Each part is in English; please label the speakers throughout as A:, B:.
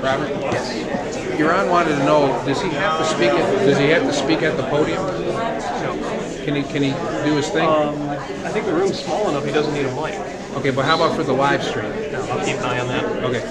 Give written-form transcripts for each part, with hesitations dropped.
A: Robert? Yes. Yaron wanted to know, does he have to speak at the podium? No. Can he do his thing?
B: I think the room's small enough he doesn't need a mic.
A: Okay, but how about for the live stream?
B: No, I'll keep an eye on that.
A: Okay.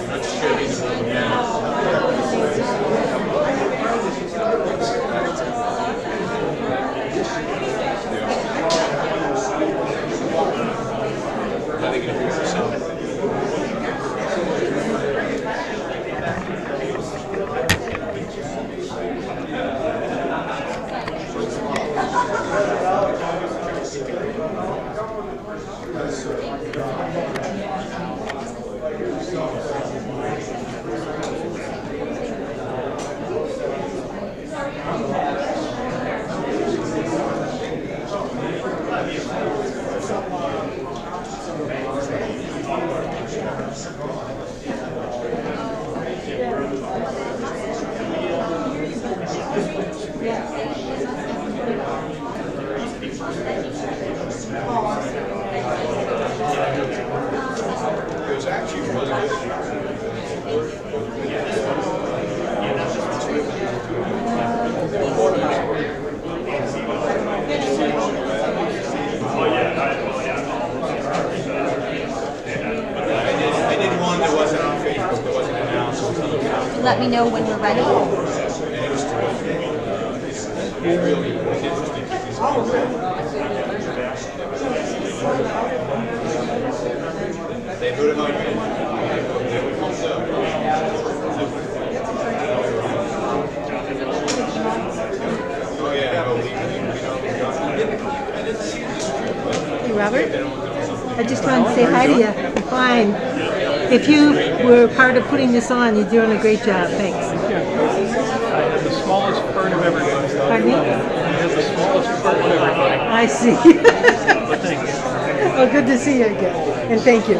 C: Let me know when we're ready.
D: Hey, Robert, I just wanted to say hi to you. I'm fine. If you were part of putting this on, you're doing a great job. Thanks.
B: I have the smallest part of everybody.
D: Pardon me?
B: I have the smallest part of everybody.
D: I see.
B: But thank you.
D: Well, good to see you again. And thank you.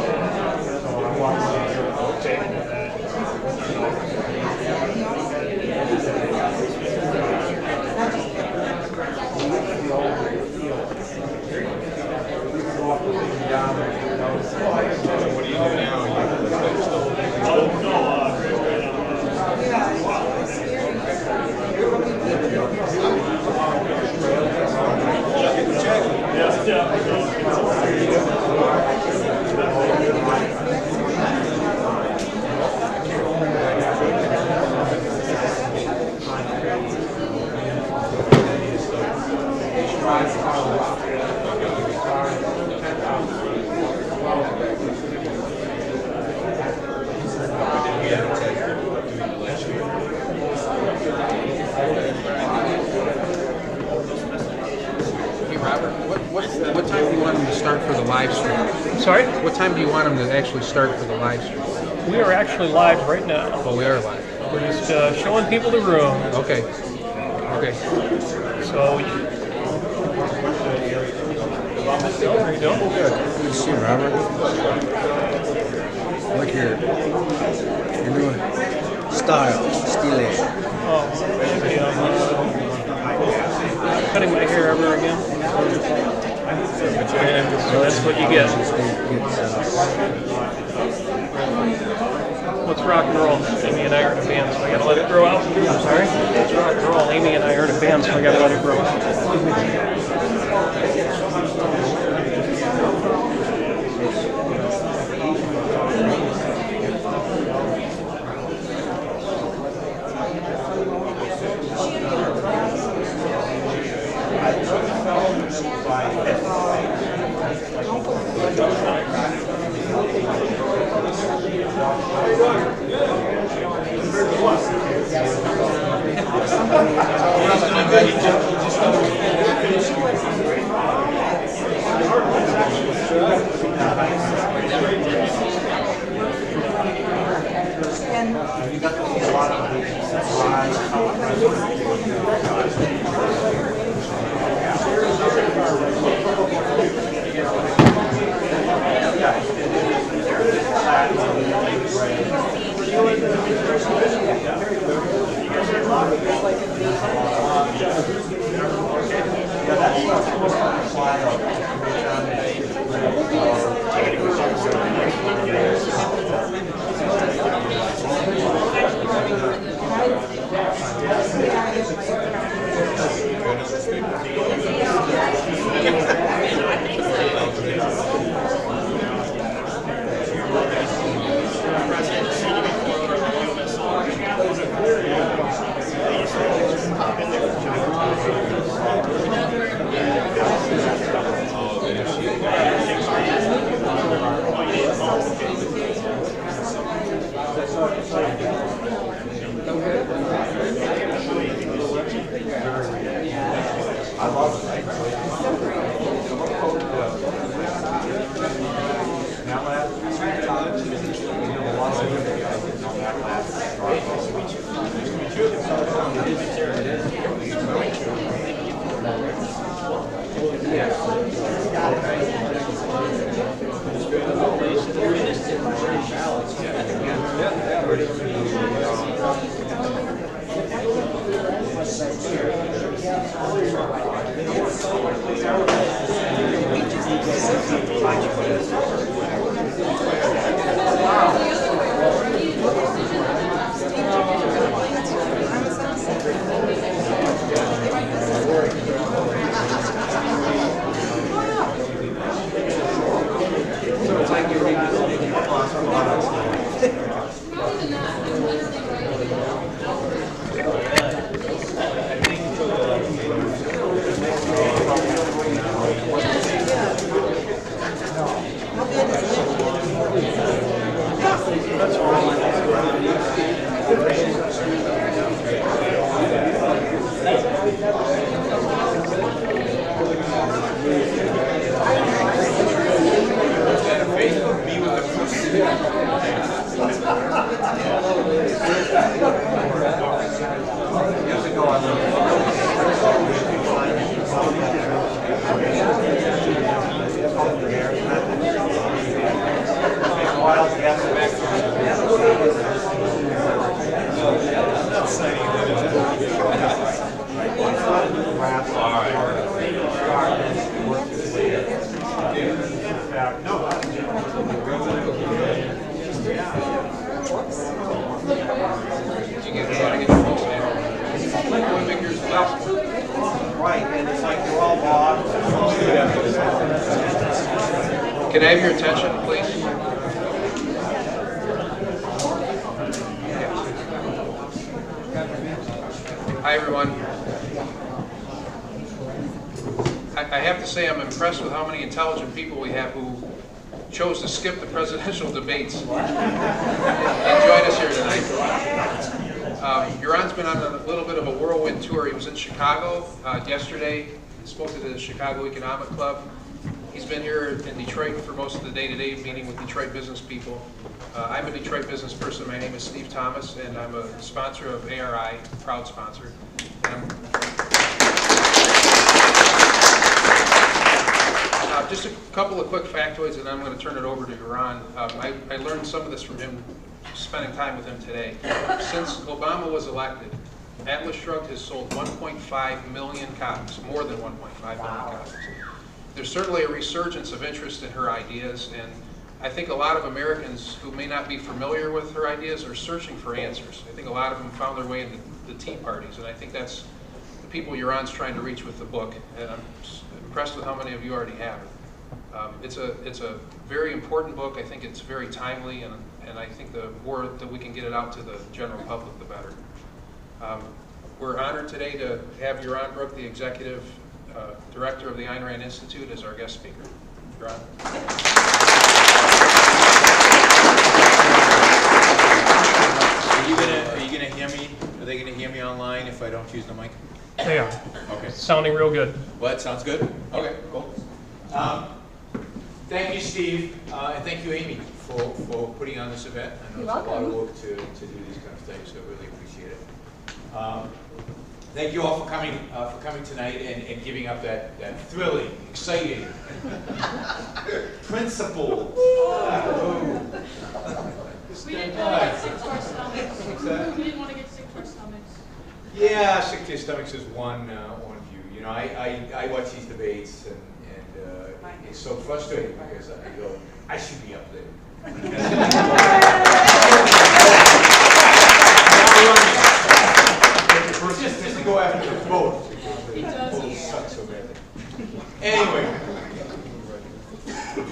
A: What time do you want them to start for the live stream?
B: Sorry?
A: What time do you want them to actually start for the live stream?
B: We are actually live right now.
A: Oh, we are live.
B: We're just showing people the room.
A: Okay. Okay.
B: So, How are you doing?
E: Good to see you, Robert. Look here. Your new style, stile.
B: Oh, thank you. Cutting my hair ever again. And so that's what you get. Let's rock and roll. Amy and I are in a band, so I gotta let it grow out. I'm sorry? Let's rock and roll. Amy and I are in a band, so I gotta let it grow out.
A: Can I have your attention, please? Hi, everyone. I have to say I'm impressed with how many intelligent people we have who chose to skip the presidential debates and join us here tonight. Yaron's been on a little bit of a whirlwind tour. He was in Chicago yesterday, spoke to the Chicago Economic Club. He's been here in Detroit for most of the day-to-day meeting with Detroit business people. I'm a Detroit business person. My name is Steve Thomas, and I'm a sponsor of ARI, proud sponsor. Just a couple of quick factoids, and I'm going to turn it over to Yaron. I learned some of this from him, spending time with him today. Since Obama was elected, Atlas Shrugged has sold 1.5 million copies, more than 1.5 million copies. There's certainly a resurgence of interest in her ideas, and I think a lot of Americans who may not be familiar with her ideas are searching for answers. I think a lot of them found their way into the tea parties, and I think that's the people Yaron's trying to reach with the book, and I'm impressed with how many of you already have it. It's a very important book. I think it's very timely, and I think the more that we can get it out to the general public, the better. We're honored today to have Yaron Brook, the Executive Director of the Ayn Rand Institute, as our guest speaker. Yaron.
F: Are you gonna hear me? Are they gonna hear me online if I don't use the mic?
B: They are.
F: Okay.
B: Sounding real good.
F: What? Sounds good? Okay, cool. Thank you, Steve, and thank you, Amy, for putting on this event. I know it's a lot of work to do these kind of things, so I really appreciate it. Thank you all for coming tonight and giving up that thrilling, exciting, principled.
G: We didn't want to get sick to our stomachs. We didn't want to get sick to our stomachs.
F: Yeah, sick to your stomachs is one view. You know, I watch these debates and it's so frustrating because I go, I should be up there. Just to go after the vote.
G: It does.
F: Vote sucks so badly. Anyway,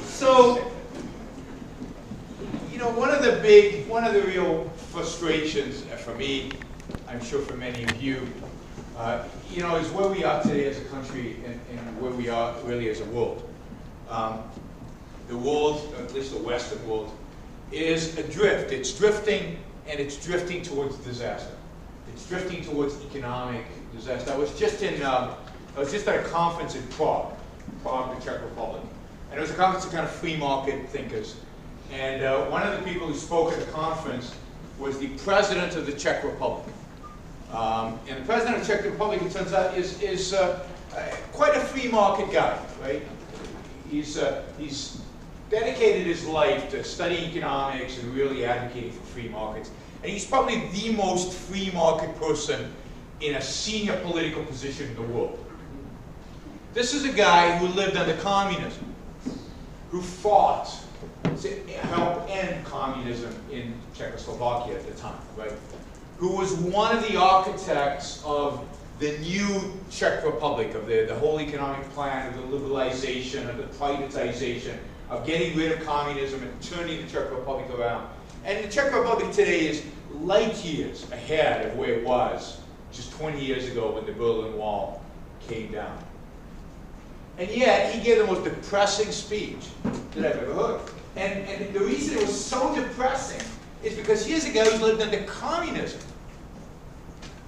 F: so you know, one of the real frustrations for me, I'm sure for many of you, you know, is where we are today as a country and where we are really as a world. The world, at least the Western world, is adrift. It's drifting, and it's drifting towards disaster. It's drifting towards economic disaster. I was just at a conference in Prague, the Czech Republic, and it was a conference of kind of free market thinkers. And one of the people who spoke at the conference was the president of the Czech Republic. And the president of the Czech Republic, it turns out, is quite a free market guy, right? He's dedicated his life to studying economics and really advocating for free markets. And he's probably the most free market person in a senior political position in the world. This is a guy who lived under communism, who fought to help end communism in Czechoslovakia at the time, right? Who was one of the architects of the new Czech Republic, of the whole economic plan, of the liberalization, of the privatization, of getting rid of communism and turning the Czech Republic around. And the Czech Republic today is light years ahead of where it was just 20 years ago when the Berlin Wall came down. And yet, he gave the most depressing speech that I've ever heard. And the reason it was so depressing is because here's a guy who's lived under communism.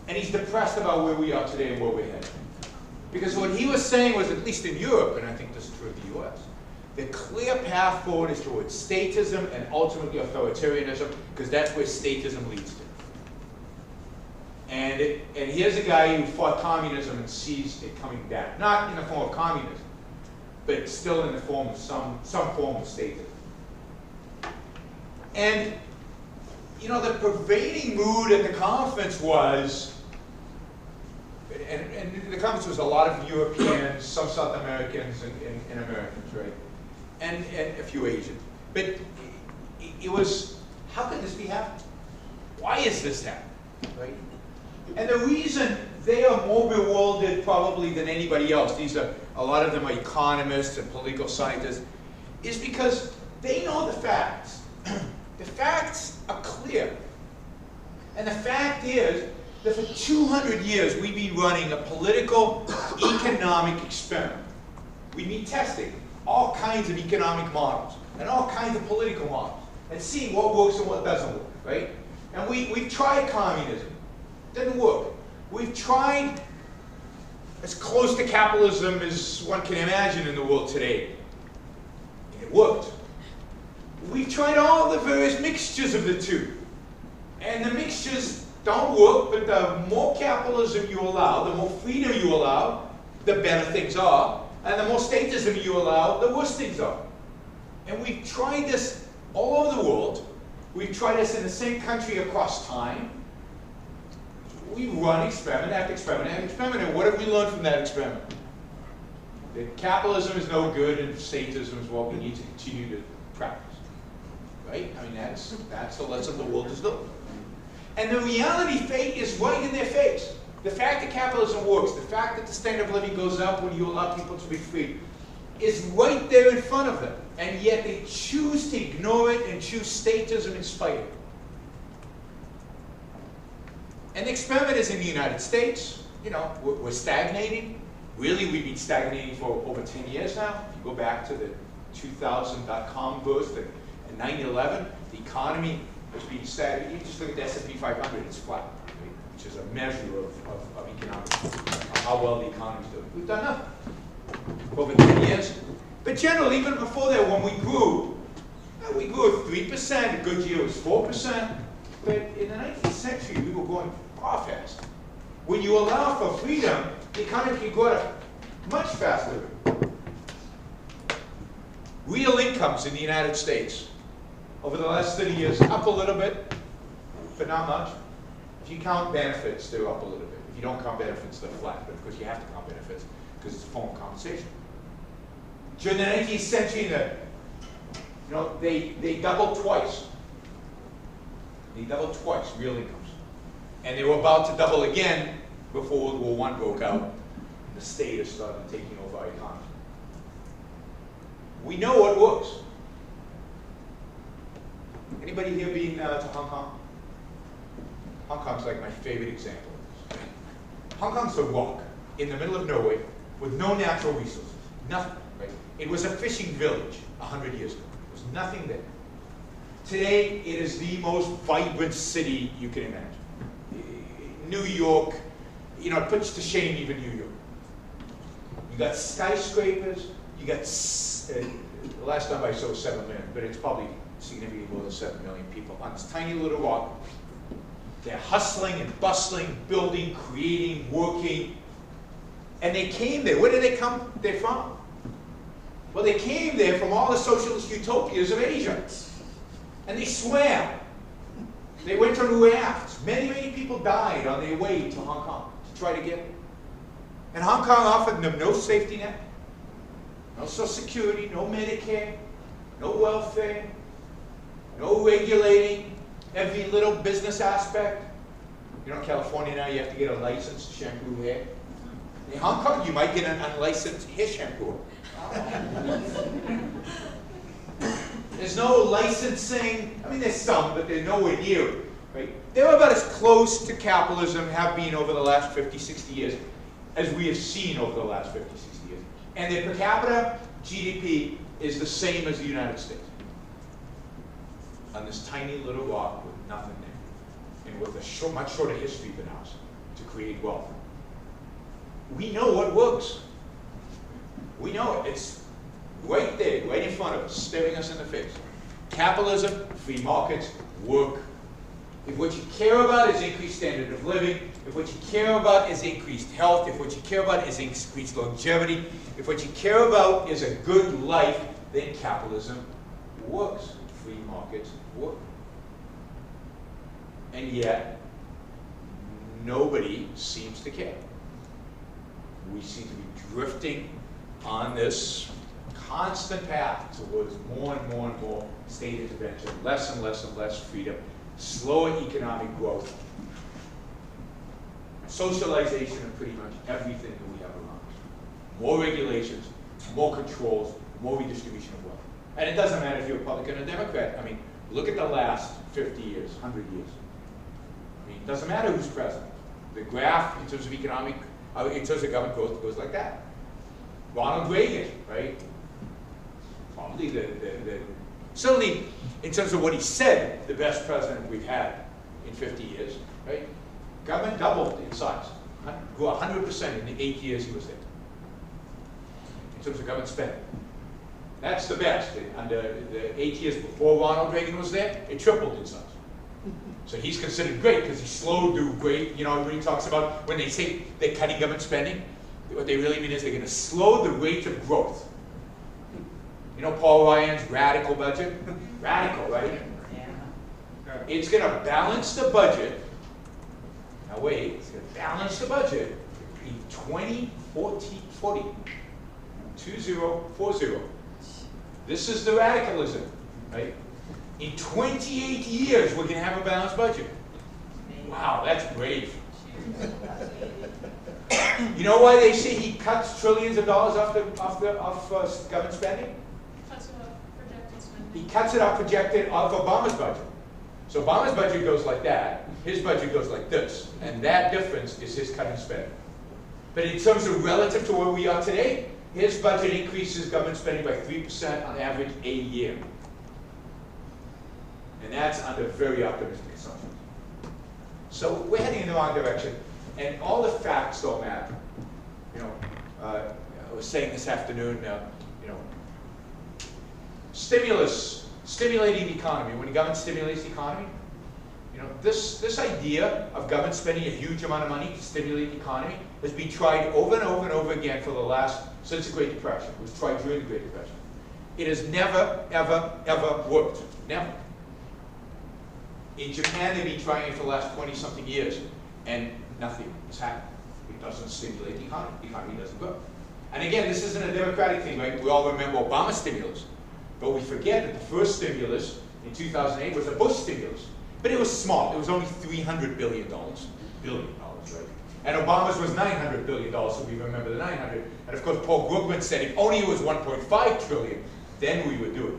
F: And he's depressed about where we are today and where we're headed. Because what he was saying was, at least in Europe, and I think this is true of the US, the clear path forward is towards statism and ultimately authoritarianism, because that's where statism leads to. And here's a guy who fought communism and sees it coming back. Not in the form of communism, but still in the form of some form of statism. And you know, the pervading mood at the conference was, and the conference was a lot of Europeans, some South Americans, and Americans, right? And a few Asians. But it was, how could this be happening? Why is this happening, right? And the reason they are more bewildered probably than anybody else, a lot of them are economists and political scientists, is because they know the facts. The facts are clear. And the fact is that for 200 years we've been running a political economic experiment. We've been testing all kinds of economic models and all kinds of political models and seeing what works and what doesn't work, right? And we've tried communism. Didn't work. We've tried as close to capitalism as one can imagine in the world today. And it worked. We've tried all the various mixtures of the two. And the mixtures don't work, but the more capitalism you allow, the more freedom you allow, the better things are. And the more statism you allow, the worse things are. And we've tried this all over the world. We've tried this in the same country across time. We run experiment after experiment after experiment. And what have we learned from that experiment? That capitalism is no good and statism is what we need to continue to practice. Right? I mean, that's the lesson the world is doing. And the reality fate is right in their face. The fact that capitalism works, the fact that the standard of living goes up when you allow people to be free, is right there in front of them. And yet they choose to ignore it and choose statism in spite of it. And the experiment is in the United States. You know, we're stagnating. Really, we've been stagnating for over 10 years now. If you go back to the 2000.com burst and 9/11, the economy has been stagnating. You just look at the S&P 500, it's flat, right? Which is a measure of economics, of how well the economy's doing. We've done nothing for over 10 years. But generally, even before that, when we grew 3%, a good year was 4%. But in the 19th century, we were going far faster. When you allow for freedom, the economy can grow at a much faster rate. Real incomes in the United States over the last 30 years, up a little bit, but not much. If you count benefits, they're up a little bit. If you don't count benefits, they're flat. But of course, you have to count benefits because it's a form of compensation. During the 19th century, they doubled twice. They doubled twice, real incomes. And they were about to double again before World War I broke out. And the state has started taking over our economy. We know what works. Anybody here been to Hong Kong? Hong Kong's like my favorite example. Hong Kong's a rock in the middle of nowhere with no natural resources. Nothing. Right? It was a fishing village 100 years ago. There was nothing there. Today, it is the most vibrant city you can imagine. New York, you know, it puts to shame even New York. You got skyscrapers, you got, last time I saw 7 million, but it's probably significantly more than 7 million people on this tiny little rock. They're hustling and bustling, building, creating, working. And they came there. Where did they come there from? Well, they came there from all the socialist utopias of Asia. And they swam. They went on rafts. Many, many people died on their way to Hong Kong to try to get there. And Hong Kong offered them no safety net, no Social Security, no Medicare, no welfare, no regulating every little business aspect. You know, in California now you have to get a license to shampoo hair. In Hong Kong you might get an unlicensed hair shampoo. There's no licensing. I mean, there's some, but they're nowhere near it. Right? They're about as close to capitalism have been over the last 50, 60 years as we have seen over the last 50, 60 years. And their per capita GDP is the same as the United States. On this tiny little rock with nothing there. And with a much shorter history than ours to create wealth. We know what works. We know it. It's right there, right in front of us, staring us in the face. Capitalism, free markets, work. If what you care about is increased standard of living, if what you care about is increased health, if what you care about is increased longevity, if what you care about is a good life, then capitalism works. Free markets work. And yet, nobody seems to care. We seem to be drifting on this constant path towards more and more and more state intervention, less and less and less freedom, slower economic growth, socialization of pretty much everything that we have around us. More regulations, more controls, more redistribution of wealth. And it doesn't matter if you're a Republican or Democrat. I mean, look at the last 50 years, 100 years. I mean, it doesn't matter who's president. The graph in terms of economic, in terms of government growth goes like that. Ronald Reagan, right? Probably certainly in terms of what he said, the best president we've had in 50 years, right? Government doubled in size, grew 100% in the 8 years he was there. In terms of government spending. That's the best. Under the 8 years before Ronald Reagan was there, it tripled in size. So he's considered great because he's slow to do great. You know, when he talks about when they say they're cutting government spending, What they really mean is they're going to slow the rate of growth. You know Paul Ryan's radical budget? Radical, right? It's going to balance the budget. Now wait, it's going to balance the budget in 2040. 2040. This is the radicalism, right? In 28 years, we're going to have a balanced budget. Wow, that's brave. You know why they say he cuts trillions of dollars off government spending?
G: Cuts it off projected spending.
F: He cuts it off projected off Obama's budget. So Obama's budget goes like that, his budget goes like this, and that difference is his cutting spending. But in terms of relative to where we are today, his budget increases government spending by 3% on average a year. And that's under very optimistic assumptions. So we're heading in the wrong direction, and all the facts don't matter. You know, I was saying this afternoon, you know, stimulus, stimulating the economy. When the government stimulates the economy, you know, this idea of government spending a huge amount of money to stimulate the economy has been tried over and over and over again for the last, since the Great Depression. It was tried during the Great Depression. It has never, ever, ever worked. Never. In Japan, they've been trying it for the last 20-something years, and nothing has happened. It doesn't stimulate the economy. The economy doesn't grow. And again, this isn't a democratic thing, right? We all remember Obama's stimulus. But we forget that the first stimulus in 2008 was a Bush stimulus. But it was small. It was only $300 billion. Billion dollars, right? And Obama's was $900 billion, so we remember the 900. And of course, Paul Krugman said if only it was 1.5 trillion, then we would do it.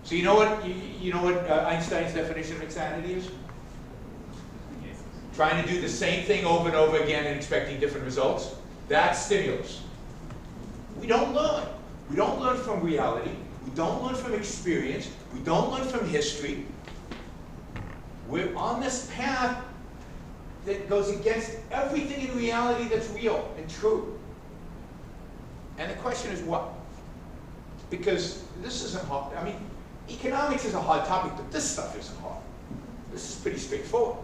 F: So you know what Einstein's definition of insanity is? Trying to do the same thing over and over again and expecting different results. That's stimulus. We don't learn. We don't learn from reality. We don't learn from experience. We don't learn from history. We're on this path that goes against everything in reality that's real and true. And the question is what? Because this isn't hard. I mean, economics is a hard topic, but this stuff isn't hard. This is pretty straightforward.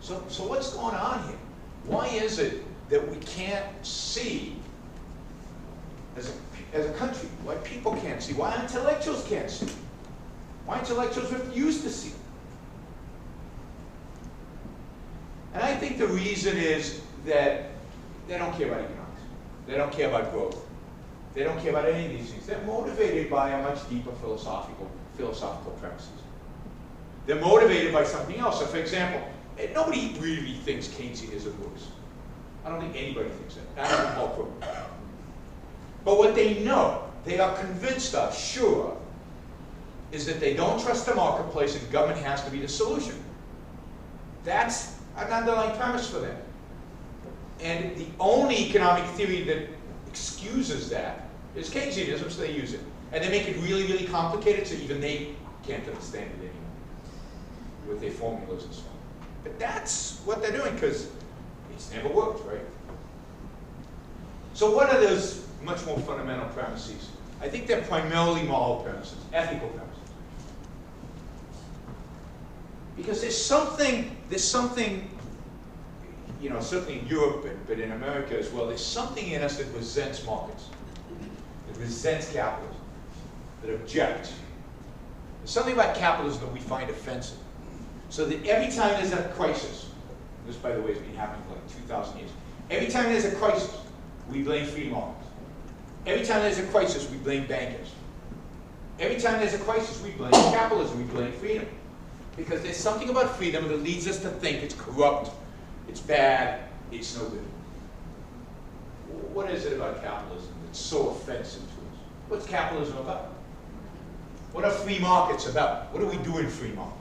F: So what's going on here? Why is it that we can't see as a country? Why people can't see? Why intellectuals can't see? Why intellectuals refuse to see? And I think the reason is that they don't care about economics. They don't care about growth. They don't care about any of these things. They're motivated by a much deeper philosophical premises. They're motivated by something else. So for example, nobody really thinks Keynesianism works. I don't think anybody thinks that. I don't think Paul Krugman. But what they know, they are convinced of, sure, is that they don't trust the marketplace and government has to be the solution. That's an underlying premise for them. And the only economic theory that excuses that is Keynesianism, so they use it. And they make it really, really complicated so even they can't understand it anymore with their formulas and so on. But that's what they're doing because it's never worked, right? So what are those much more fundamental premises? I think they're primarily moral premises, ethical premises. Because there's something, you know, certainly in Europe, but in America as well, there's something in us that resents markets, that resents capitalism, that objects. There's something about capitalism that we find offensive. So that every time there's a crisis, this by the way has been happening for like 2,000 years, every time there's a crisis, we blame free markets. Every time there's a crisis, we blame bankers. Every time there's a crisis, we blame capitalism, we blame freedom. Because there's something about freedom that leads us to think it's corrupt, it's bad, it's no good. What is it about capitalism that's so offensive to us? What's capitalism about? What are free markets about? What do we do in free markets?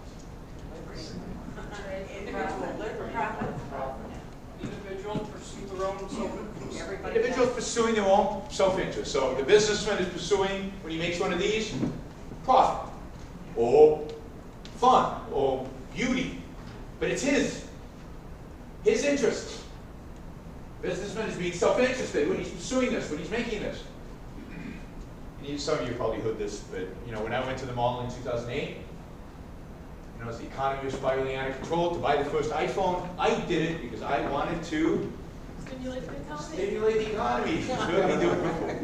B: Individuals pursue their own self-interest.
F: Individuals pursuing their own self-interest. So the businessman is pursuing, when he makes one of these, profit, or fun, or beauty. But it's his interest. Businessman is being self-interested when he's pursuing this, when he's making this. And some of you probably heard this, but you know, when I went to the mall in 2008, you know, as the economy was spiraling out of control, to buy the first iPhone, I did it because I wanted to
G: Stimulate the economy.
F: Stimulate the economy. You should be doing it.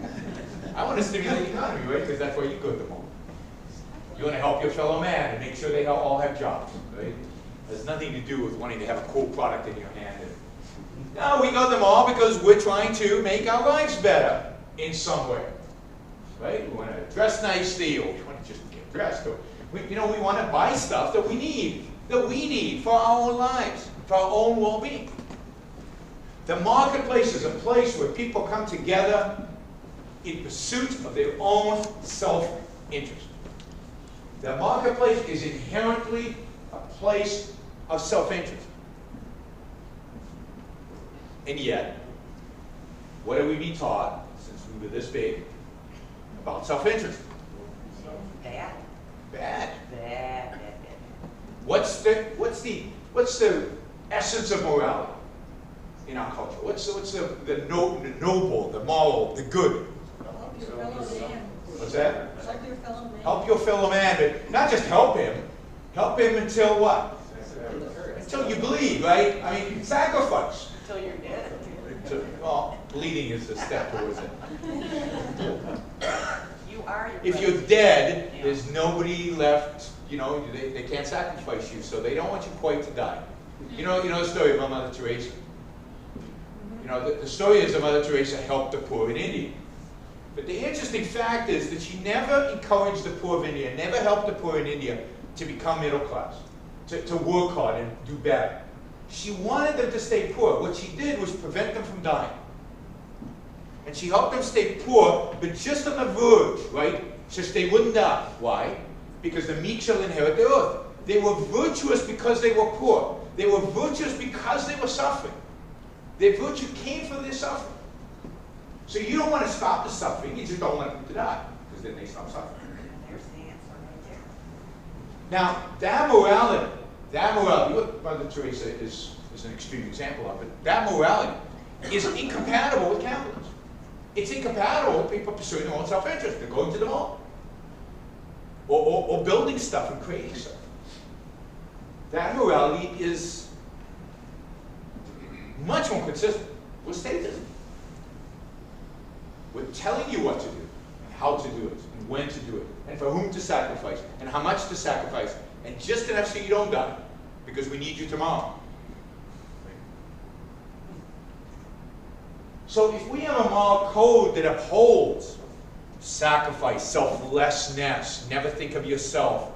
F: I want to stimulate the economy, right? Because that's why you go to the mall. You want to help your fellow man and make sure they all have jobs, right? It has nothing to do with wanting to have a cool product in your hand. No, we go to the mall because we're trying to make our lives better in some way, right? We want to dress nicely, or we want to just get dressed, or we want to buy stuff that we need for our own lives, for our own well-being. The marketplace is a place where people come together in pursuit of their own self-interest. The marketplace is inherently a place of self-interest. And yet, what have we been taught since we were this big about self-interest?
H: Bad.
F: Bad.
H: Bad.
F: What's the essence of morality in our culture? What's the noble, the moral, the good?
G: Help your fellow man.
F: What's that?
G: Help your fellow man.
F: Help your fellow man, but not just help him. Help him until what? Until you bleed, right? I mean, sacrifice.
H: Until you're dead.
F: Well, bleeding is the step towards it.
H: You are your
F: If you're dead, there's nobody left, they can't sacrifice you, so they don't want you quite to die. You know the story about Mother Teresa? The story is that Mother Teresa helped the poor in India. But the interesting fact is that she never encouraged the poor of India, never helped the poor in India to become middle class, to work hard and do better. She wanted them to stay poor. What she did was prevent them from dying. And she helped them stay poor, but just on the verge, right? So they wouldn't die. Why? Because the meek shall inherit the earth. They were virtuous because they were poor. They were virtuous because they were suffering. Their virtue came from their suffering. So you don't want to stop the suffering, you just don't want them to die, because then they stop suffering.
H: There's the answer right there.
F: Now, that morality, what Mother Teresa is an extreme example of it, that morality is incompatible with capitalism. It's incompatible with people pursuing their own self-interest. They're going to the mall. Or building stuff and creating stuff. That morality is much more consistent with statism. With telling you what to do, and how to do it, and when to do it, and for whom to sacrifice, and how much to sacrifice, and just enough so you don't die, because we need you tomorrow. So if we have a moral code that upholds sacrifice, selflessness, never think of yourself,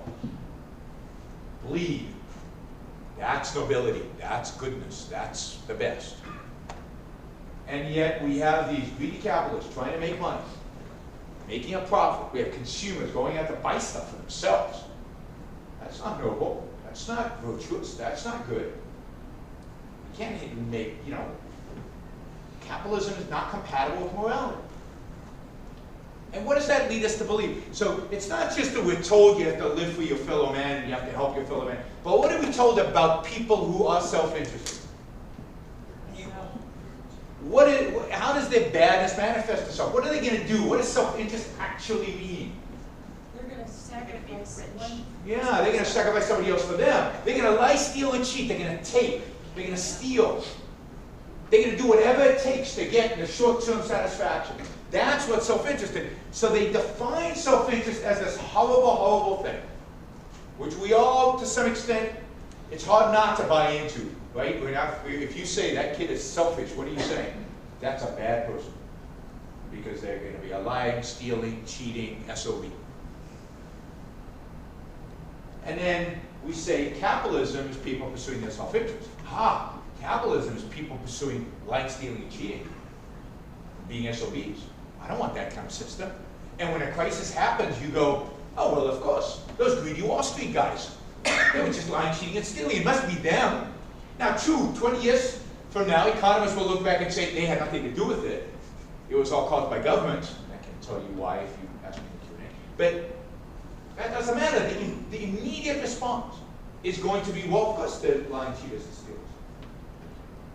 F: bleed, that's nobility, that's goodness, that's the best. And yet we have these greedy capitalists trying to make money, making a profit. We have consumers going out to buy stuff for themselves. That's not noble. That's not virtuous. That's not good. You can't even make, capitalism is not compatible with morality. And what does that lead us to believe? So it's not just that we're told you have to live for your fellow man and you have to help your fellow man, but what are we told about people who are self-interested? How does their badness manifest itself? What are they going to do? What does self-interest actually mean?
G: They're going to sacrifice one.
F: Yeah, they're going to sacrifice somebody else for them. They're going to lie, steal, and cheat. They're going to take. They're going to steal. They're going to do whatever it takes to get the short-term satisfaction. That's what self-interest is. So they define self-interest as this horrible, horrible thing, which we all, to some extent, it's hard not to buy into, right? If you say that kid is selfish, what are you saying? That's a bad person, because they're going to be a lying, stealing, cheating SOB. And then we say capitalism is people pursuing their self-interest. Capitalism is people pursuing lying, stealing, and cheating, being SOBs. I don't want that kind of system. And when a crisis happens, you go, oh, well, of course, those greedy Wall Street guys, they were just lying, cheating, and stealing. It must be them. Now, true, 20 years from now, economists will look back and say they had nothing to do with it. It was all caused by government. I can tell you why if you ask me in the Q&A. But that doesn't matter. The immediate response is going to be, well, of course, they're lying, cheaters, and stealers.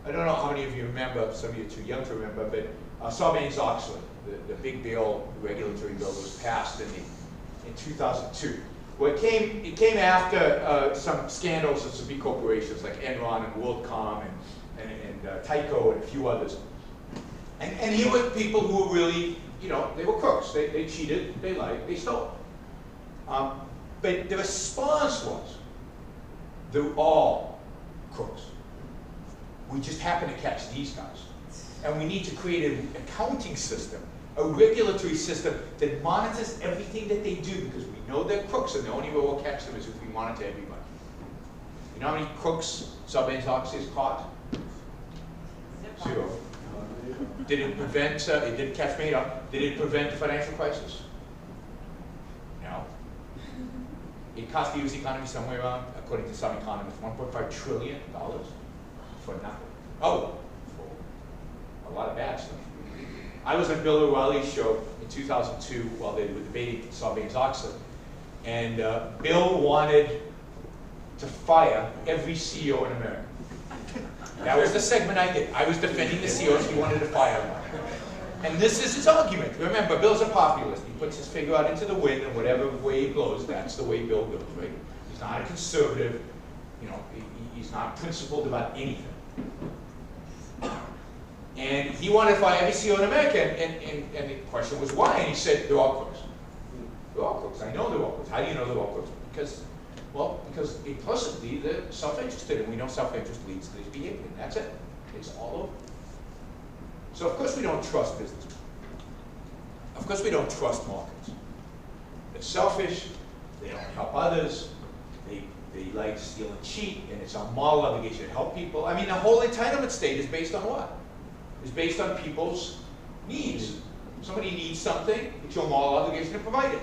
F: I don't know how many of you remember, some of you are too young to remember, but Sarbanes-Oxley, the big bill, the regulatory bill that was passed in 2002. Well, it came after some scandals of some big corporations like Enron and WorldCom and Tyco and a few others. And here were people who were really, you know, they were crooks. They cheated, they lied, they stole. But the response was, they're all crooks. We just happen to catch these guys. And we need to create an accounting system, a regulatory system that monitors everything that they do, because we know they're crooks, and the only way we'll catch them is if we monitor everybody. You know how many crooks Sarbanes-Oxley caught? 0. Did it prevent, it didn't catch me up, did it prevent the financial crisis? No. It cost the US economy somewhere around, according to some economists, $1.5 trillion for nothing. Oh, for a lot of bad stuff. I was on Bill O'Reilly's show in 2002 while they were debating Sarbanes-Oxley, and Bill wanted to fire every CEO in America. That was the segment I did. I was defending the CEOs, he wanted to fire them. And this is his argument. Remember, Bill's a populist. He puts his finger out into the wind, and whatever way he blows, that's the way Bill goes, right? He's not a conservative, you know, he's not principled about anything. And he wanted to fire every CEO in America, and the question was why? And he said, they're all crooks. They're all crooks. I know they're all crooks. How do you know they're all crooks? Because implicitly they're self-interested, and we know self-interest leads to this behavior, and that's it. It's all over. So of course we don't trust businessmen. Of course we don't trust markets. They're selfish, they don't help others, they like to steal and cheat, and it's our moral obligation to help people. I mean, the whole entitlement state is based on what? It's based on people's needs. Somebody needs something, it's your moral obligation to provide it.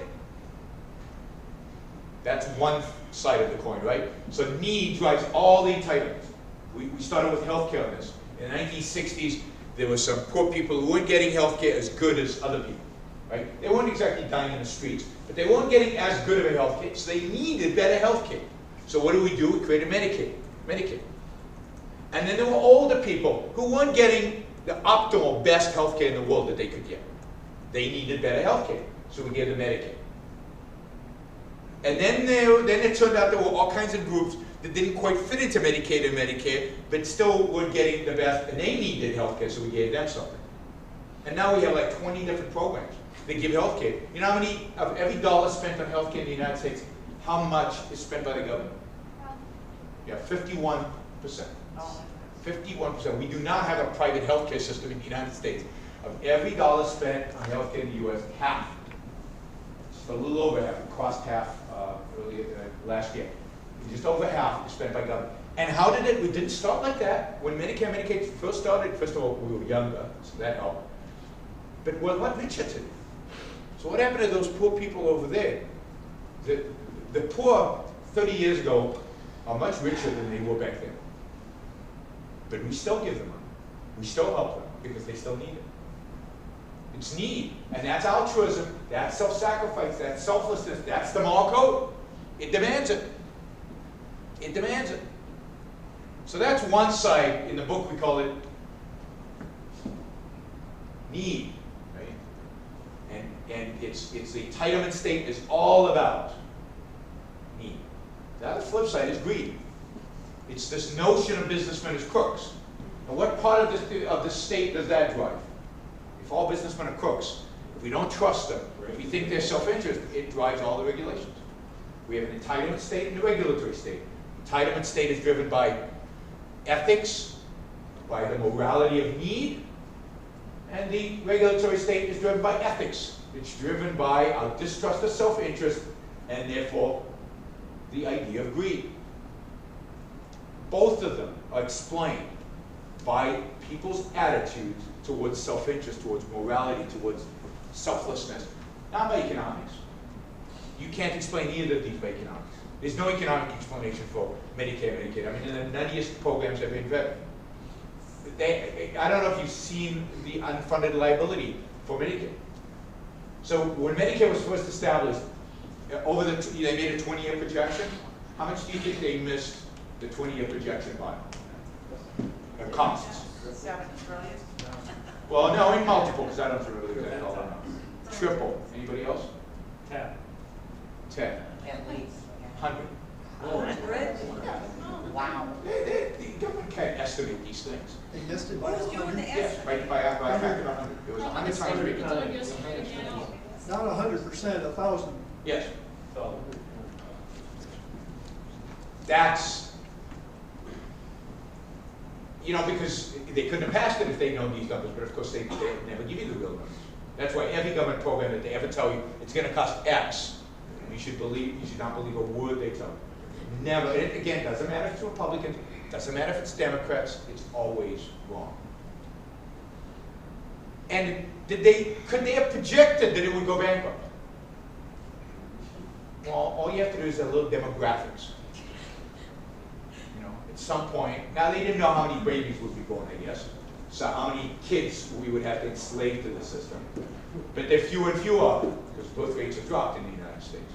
F: That's one side of the coin, right? So need drives all the entitlements. We started with healthcare on this. In the 1960s, there were some poor people who weren't getting healthcare as good as other people, right? They weren't exactly dying in the streets, but they weren't getting as good of a healthcare, so they needed better healthcare. So what do? We created Medicaid. And then there were older people who weren't getting the optimal, best healthcare in the world that they could get. They needed better healthcare, so we gave them Medicaid. And then it turned out there were all kinds of groups that didn't quite fit into Medicaid and Medicare, but still were getting the best, and they needed healthcare, so we gave them something. And now we have like 20 different programs that give healthcare. You know how many, of every dollar spent on healthcare in the United States, how much is spent by the government? Yeah, 51%. 51%. We do not have a private healthcare system in the United States. Of every dollar spent on healthcare in the US, half, just a little over half, it cost half earlier last year. Just over half is spent by government. And how did it? We didn't start like that. When Medicare and Medicaid first started, first of all, we were younger, so that helped. But we're a lot richer today. So what happened to those poor people over there? The poor 30 years ago are much richer than they were back then. But we still give them money. We still help them because they still need it. It's need. And that's altruism, that's self-sacrifice, that's selflessness, that's the moral code. It demands it. It demands it. So that's one side. In the book we call it need, right? And it's the entitlement state is all about need. The other flip side is greed. It's this notion of businessmen as crooks. And what part of this state does that drive? If all businessmen are crooks, if we don't trust them, if we think they're self-interest, it drives all the regulations. We have an entitlement state and a regulatory state. Entitlement state is driven by ethics, by the morality of need, and the regulatory state is driven by ethics. It's driven by our distrust of self-interest, and therefore the idea of greed. Both of them are explained by people's attitudes towards self-interest, towards morality, towards selflessness, not by economics. You can't explain either of these by economics. There's no economic explanation for Medicare and Medicaid. I mean, the nuttiest programs have been invented. I don't know if you've seen the unfunded liability for Medicare. So when Medicare was first established, they made a 20-year projection. How much do you think they missed the 20-year projection by? The costs.
H: 7 trillion.
F: Well, no, in multiple, because I don't really that all know. Triple. Anybody else? 10. 10.
H: At least.
F: 100.
H: 100? Wow.
F: The government can't estimate these things.
I: They missed it by
H: Who's doing the
I: 100.
F: Yes,
H: estimate?
F: by a factor of 100. It was
G: How
F: 100
G: many
F: times bigger.
G: now?
I: Not 100%, 1,000.
F: Yes. That's, because they couldn't have passed it if they'd known these numbers, but of course they never give you the real numbers. That's why every government program that they ever tell you it's going to cost X, you should not believe a word they tell you. Never. And it, again, doesn't matter if it's Republicans, doesn't matter if it's Democrats, it's always wrong. And could they have projected that it would go bankrupt? Well, all you have to do is a little demographics. At some point, now they didn't know how many babies would be born, I guess. So how many kids we would have to enslave to the system. But they're fewer and fewer because birth rates have dropped in the United States.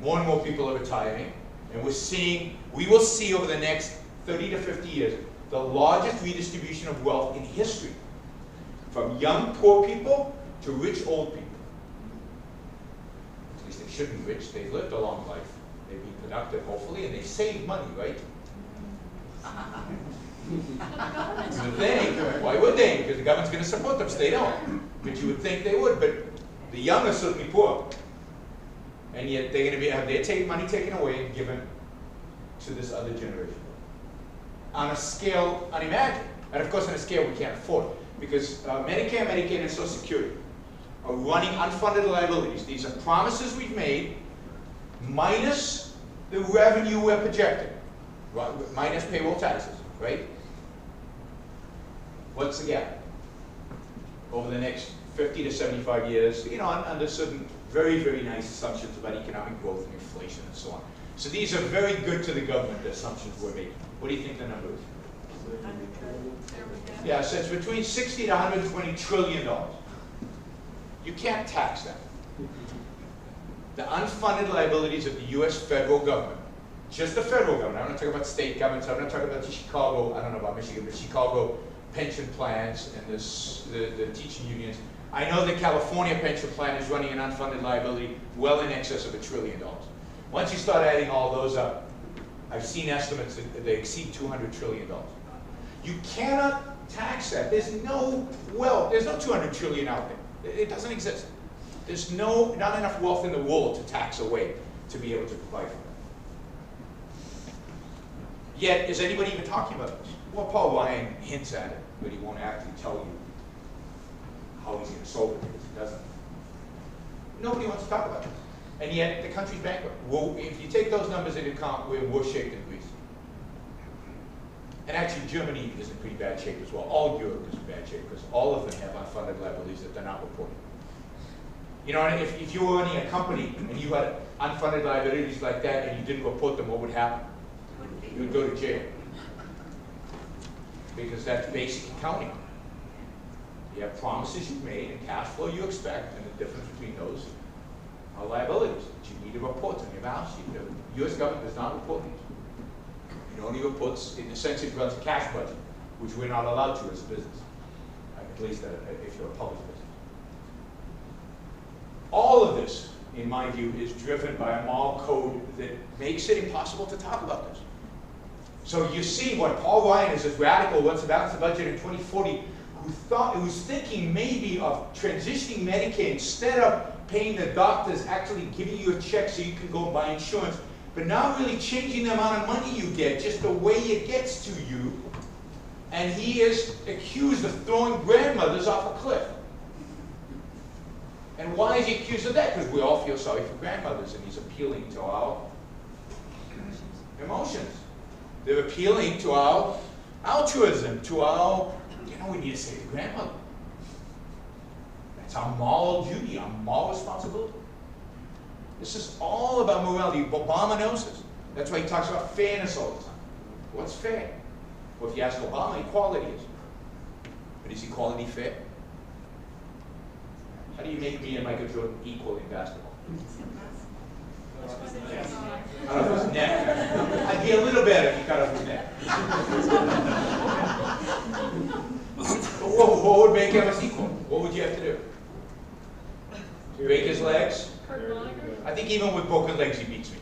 F: More and more people are retiring, and we will see over the next 30 to 50 years the largest redistribution of wealth in history, from young poor people to rich old people. At least they shouldn't be rich. They've lived a long life. They've been productive, hopefully, and they saved money, right? You would think, why would they? Because the government's going to support them, so they don't. But you would think they would, but the young are certainly poor. And yet they're going to have their money taken away and given to this other generation. On a scale unimagined. And of course on a scale we can't afford. Because Medicare, Medicaid, and Social Security are running unfunded liabilities. These are promises we've made minus the revenue we're projecting. Minus payroll taxes, right? What's the gap? Over the next 50 to 75 years, under certain very, very nice assumptions about economic growth and inflation and so on. So these are very good to the government, the assumptions we're making. What do you think the number is? Yeah, so it's between 60 to 120 trillion dollars. You can't tax that. The unfunded liabilities of the U.S. federal government, just the federal government, I'm not talking about state governments, I'm not talking about the Chicago, I don't know about Michigan, but Chicago pension plans and the teaching unions. I know the California pension plan is running an unfunded liability well in excess of $1 trillion. Once you start adding all those up, I've seen estimates that they exceed $200 trillion. You cannot tax that. There's no wealth. There's no 200 trillion out there. It doesn't exist. There's not enough wealth in the world to tax away to be able to provide for that. Yet, is anybody even talking about this? Well, Paul Ryan hints at it, but he won't actually tell you how he's going to solve it because he doesn't. Nobody wants to talk about this. And yet, the country's bankrupt. Well, if you take those numbers into account, we're in worse shape than Greece. And actually, Germany is in pretty bad shape as well. All Europe is in bad shape because all of them have unfunded liabilities that they're not reporting. And if you were running a company and you had unfunded liabilities like that and you didn't report them, what would happen? You would go to jail. Because that's basic accounting. You have promises you've made and cash flow you expect, and the difference between those are liabilities that you need to report on your balance sheet. The U.S. government does not report these. It only reports, in a sense, it runs a cash budget, which we're not allowed to as a business, at least if you're a public business. All of this, in my view, is driven by a moral code that makes it impossible to talk about this. So you see what Paul Ryan is, this radical, wants to balance the budget in 2040, who was thinking maybe of transitioning Medicaid instead of paying the doctors, actually giving you a check so you can go buy insurance, but now really changing the amount of money you get, just the way it gets to you. And he is accused of throwing grandmothers off a cliff. And why is he accused of that? Because we all feel sorry for grandmothers, and he's appealing to our emotions. They're appealing to our altruism, to our, we need to save the grandmother. That's our moral duty, our moral responsibility. This is all about morality. Obama knows this. That's why he talks about fairness all the time. What's fair? Well, if you ask Obama, equality is. But is equality fair? How do you make me and Michael Jordan equal in basketball? Cut off his neck. I'd be a little better if you cut off his neck. What would make us equal? What would you have to do? Break his legs? I think even with broken legs he beats me.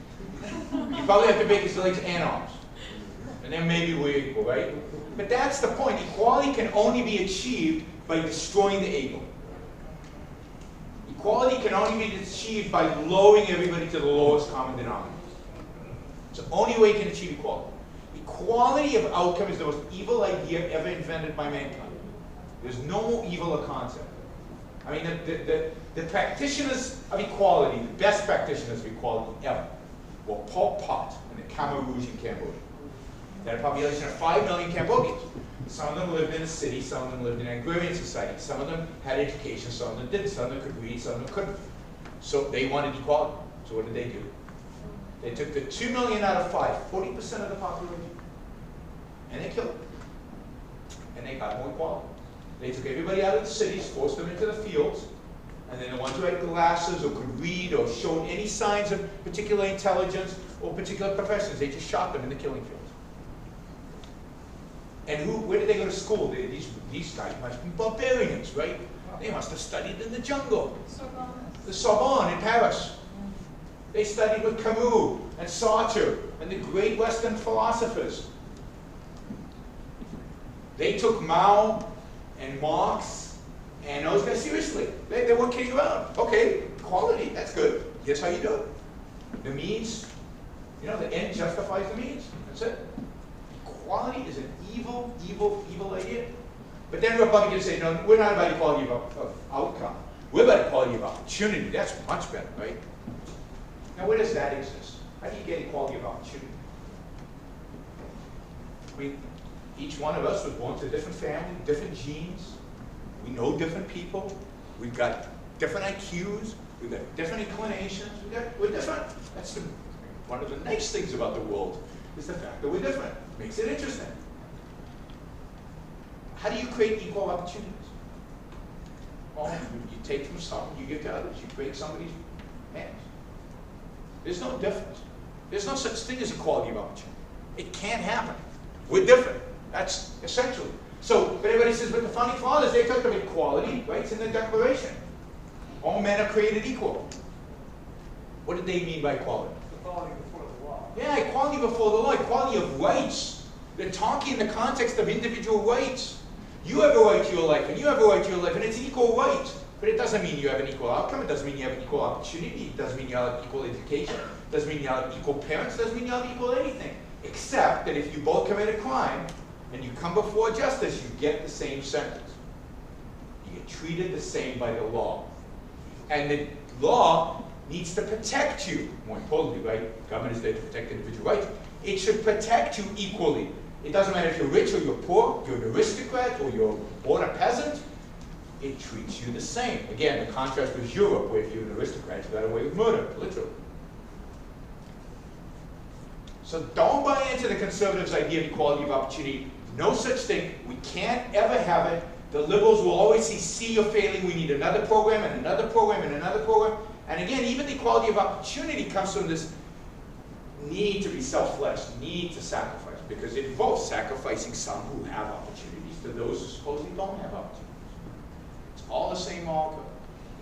F: You probably have to break his legs and arms. And then maybe we're equal, right? But that's the point. Equality can only be achieved by destroying the ego. Equality can only be achieved by lowering everybody to the lowest common denominator. It's the only way you can achieve equality. Equality of outcome is the most evil idea ever invented by mankind. There's no more evil a concept. I mean, the practitioners of equality, the best practitioners of equality ever, were Pol Pot in the Khmer Rouge in Cambodia. They had a population of 5 million Cambodians. Some of them lived in a city, some of them lived in an agrarian society. Some of them had education, some of them didn't. Some of them could read, some of them couldn't. So they wanted equality. So what did they do? They took the 2 million out of 5, 40% of the population, and they killed them. And they got more equality. They took everybody out of the cities, forced them into the fields, and then the ones who had glasses or could read or showed any signs of particular intelligence or particular professions, they just shot them in the killing fields. And where did they go to school? These guys must be barbarians, right? They must have studied in the jungle. The Sorbonne in Paris. They studied with Camus and Sartre and the great Western philosophers. They took Mao and Marx and those guys seriously. They weren't kidding around. Okay, equality, that's good. Here's how you do it. The means, the end justifies the means. That's it. Equality is an evil, evil, evil idea. But then Republicans say, no, we're not about equality of outcome. We're about equality of opportunity. That's much better, right? Now, where does that exist? How do you get equality of opportunity? I mean, each one of us was born to a different family, different genes. We know different people. We've got different IQs. We've got different inclinations. We're different. That's one of the nice things about the world, is the fact that we're different. Makes it interesting. How do you create equal opportunities? Well, you take from some, you give to others. You break somebody's hands. There's no difference. There's no such thing as equality of opportunity. It can't happen. We're different. That's essentially. So, but everybody says, but the founding fathers, they talked about equality, right? It's in the Declaration. All men are created equal. What did they mean by equality?
I: Equality before the law.
F: Yeah, equality before the law, equality of rights. They're talking in the context of individual rights. You have a right to your life, and you have a right to your life, and it's equal right. But it doesn't mean you have an equal outcome. It doesn't mean you have an equal opportunity. It doesn't mean you have equal education. It doesn't mean you have equal parents. It doesn't mean you have equal anything. Except that if you both commit a crime, and you come before justice, you get the same sentence. You get treated the same by the law. And the law needs to protect you. More importantly, right? Government is there to protect individual rights. It should protect you equally. It doesn't matter if you're rich or you're poor, you're an aristocrat or you're born a peasant. It treats you the same. Again, the contrast with Europe, where if you're an aristocrat, you got away with murder, literally. So don't buy into the conservatives' idea of equality of opportunity. No such thing. We can't ever have it. The liberals will always see you're failing. We need another program and another program and another program. And again, even the equality of opportunity comes from this need to be selfless, need to sacrifice, because it involves sacrificing some who have opportunities to those who supposedly don't have opportunities. It's all the same argument.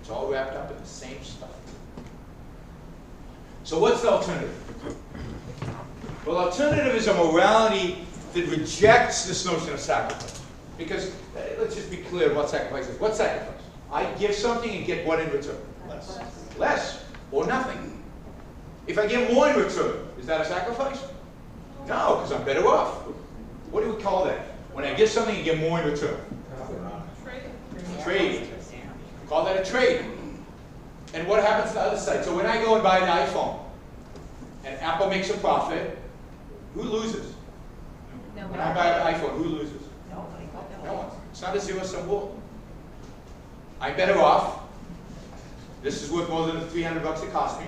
F: It's all wrapped up in the same stuff. So what's the alternative? Well, alternative is a morality that rejects this notion of sacrifice. Because, let's just be clear what sacrifice is. What's sacrifice? I give something and get what in return?
I: Less.
F: Less, or nothing. If I get more in return, is that a sacrifice? No, because I'm better off. What do we call that? When I give something and get more in return? Trade. We call that a trade. And what happens to the other side? So when I go and buy an iPhone, and Apple makes a profit, who loses? When I buy an iPhone, who loses? No one. It's not a zero-sum world. I'm better off. This is worth more than the $300 it cost me.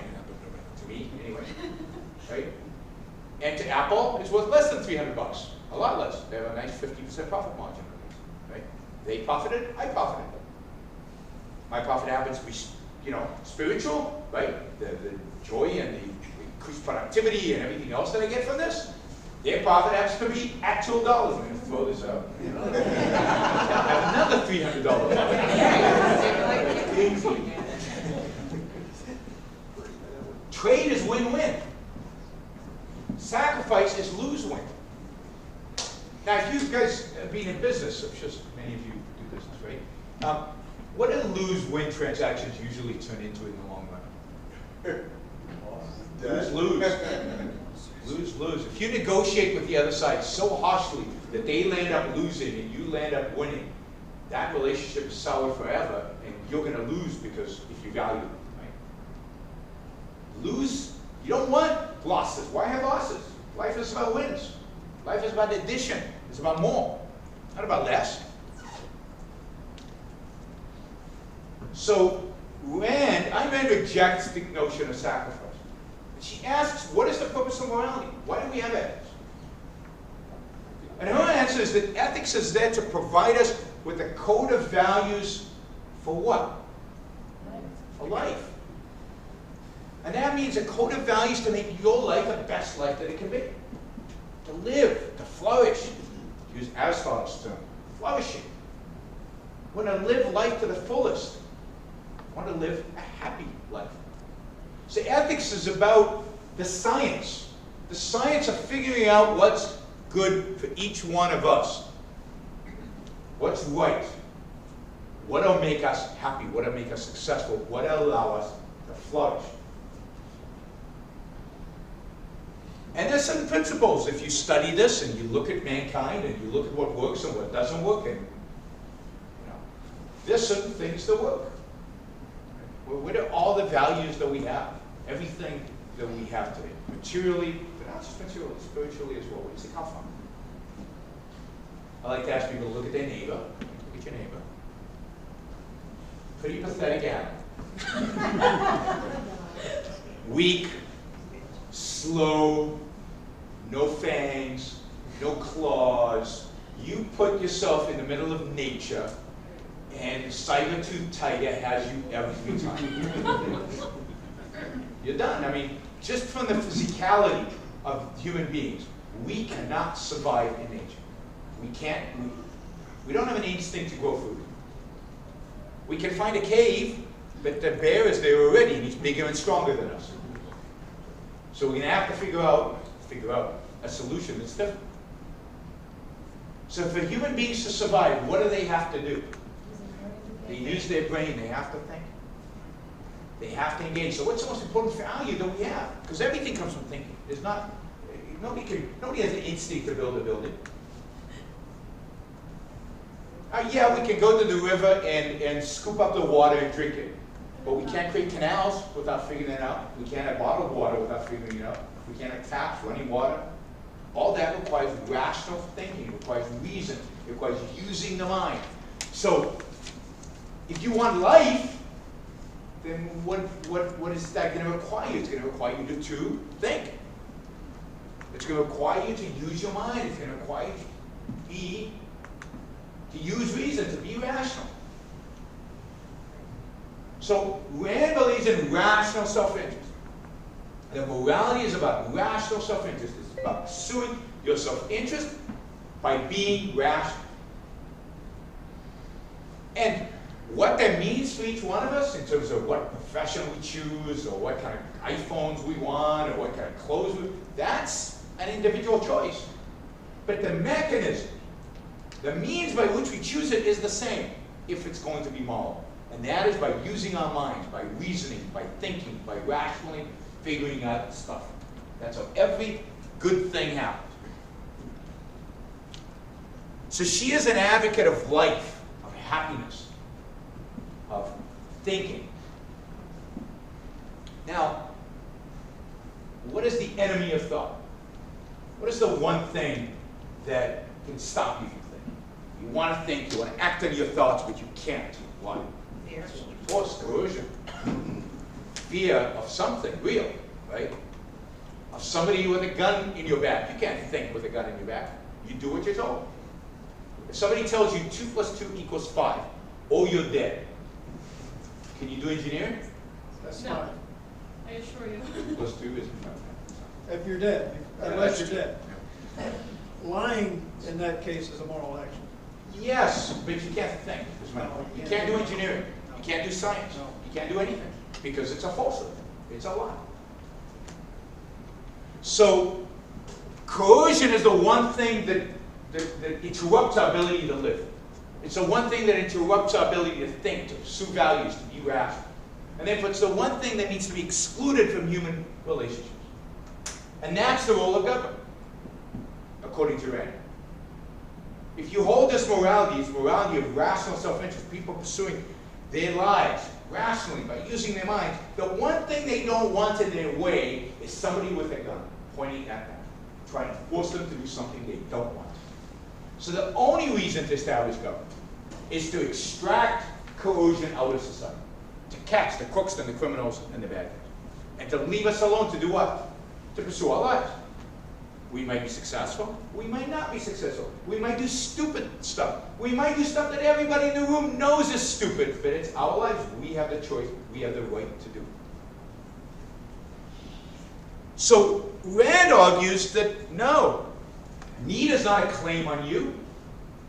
F: To me, anyway. Right? And to Apple, it's worth less than $300. A lot less. They have a nice 50% profit margin. Right? They profited, I profited. My profit happens to be, spiritual, right? The joy and the increased productivity and everything else that I get from this. Their profit happens to be actual dollars. I'm going to throw this out. I have another $300. Trade is win-win. Sacrifice is lose-win. Now, if you guys have been in business, I'm sure many of you do business, right? What do lose-win transactions usually turn into in the long run? Lose-lose. Lose-lose. If you negotiate with the other side so harshly that they land up losing and you land up winning, that relationship is sour forever, and you're going to lose because if you value them, right? Lose, you don't want losses. Why have losses? Life is about wins. Life is about addition. It's about more, not about less. So Rand rejects the notion of sacrifice. She asks, what is the purpose of morality? Why do we have ethics? And her answer is that ethics is there to provide us with a code of values for what? For life. And that means a code of values to make your life the best life that it can be. To live, to flourish. To use Aristotle's term, flourishing. We want to live life to the fullest. We want to live a happy life. So ethics is about the science of figuring out what's good for each one of us. What's right? What'll make us happy? What'll make us successful? What'll allow us to flourish? And there's some principles. If you study this and you look at mankind and you look at what works and what doesn't work, and there's certain things that work. What are all the values that we have? Everything that we have today. Materially, but not just materially, spiritually as well. Where does it come from? I like to ask people to look at their neighbor. Look at your neighbor. Pretty pathetic animal. Weak, slow, no fangs, no claws. You put yourself in the middle of nature, and the saber-tooth tiger has you every time. You're done. I mean, just from the physicality of human beings, we cannot survive in nature. We can't. We don't have an instinct to grow food. We can find a cave, but the bear is there already, and he's bigger and stronger than us. So we're going to have to figure out a solution that's different. So for human beings to survive, what do they have to do? They use their brain. They have to think. They have to engage. So what's the most important value that we have? Because everything comes from thinking. There's not. Nobody has an instinct to build a building. Yeah, we can go to the river and scoop up the water and drink it. But we can't create canals without figuring it out. We can't have bottled water without figuring it out. We can't have taps, running water. All that requires rational thinking. It requires reason. It requires using the mind. So if you want life, then what is that going to require? It's going to require you to think. It's going to require you to use your mind. It's going to require you to use reason, to be rational. So Rand believes in rational self-interest. The morality is about rational self-interest. It's about pursuing your self-interest by being rational. And what that means for each one of us in terms of what profession we choose or what kind of iPhones we want or what kind of clothes that's an individual choice. But the mechanism, the means by which we choose it is the same if it's going to be moral. And that is by using our minds, by reasoning, by thinking, by rationally figuring out stuff. That's how every good thing happens. So she is an advocate of life, of happiness, of thinking. Now, what is the enemy of thought? What is the one thing that can stop you from thinking? You want to think, you want to act on your thoughts, but you can't. Why?
H: Fear.
F: Force, coercion. Fear of something real, right? Of somebody with a gun in your back. You can't think with a gun in your back. You do what you're told. If somebody tells you 2 + 2 = 5, or you're dead, can you do engineering?
I: That's
G: No.
I: fine.
G: I assure you.
F: 2 + 2 is
I: If you're dead, unless you're dead. Lying in that case is a moral action.
F: yes, but you can't think. You can't do engineering.
I: No.
F: You can't do science.
I: No.
F: You can't do anything because it's a falsehood. It's a lie. So coercion is the one thing that that interrupts our ability to live. It's the one thing that interrupts our ability to think, to pursue values, to be rational. And therefore, it's the one thing that needs to be excluded from human relationships. And that's the role of government, according to Rand. If you hold this morality of rational self-interest, people pursuing their lives rationally by using their minds, the one thing they don't want in their way is somebody with a gun pointing at them, trying to force them to do something they don't want. So the only reason to establish government is to extract coercion out of society, to catch the crooks and the criminals and the bad guys, and to leave us alone to do what? To pursue our lives. We might be successful. We might not be successful. We might do stupid stuff. We might do stuff that everybody in the room knows is stupid, but it's our lives. We have the choice. We have the right to do it. So Rand argues that no, need is not a claim on you.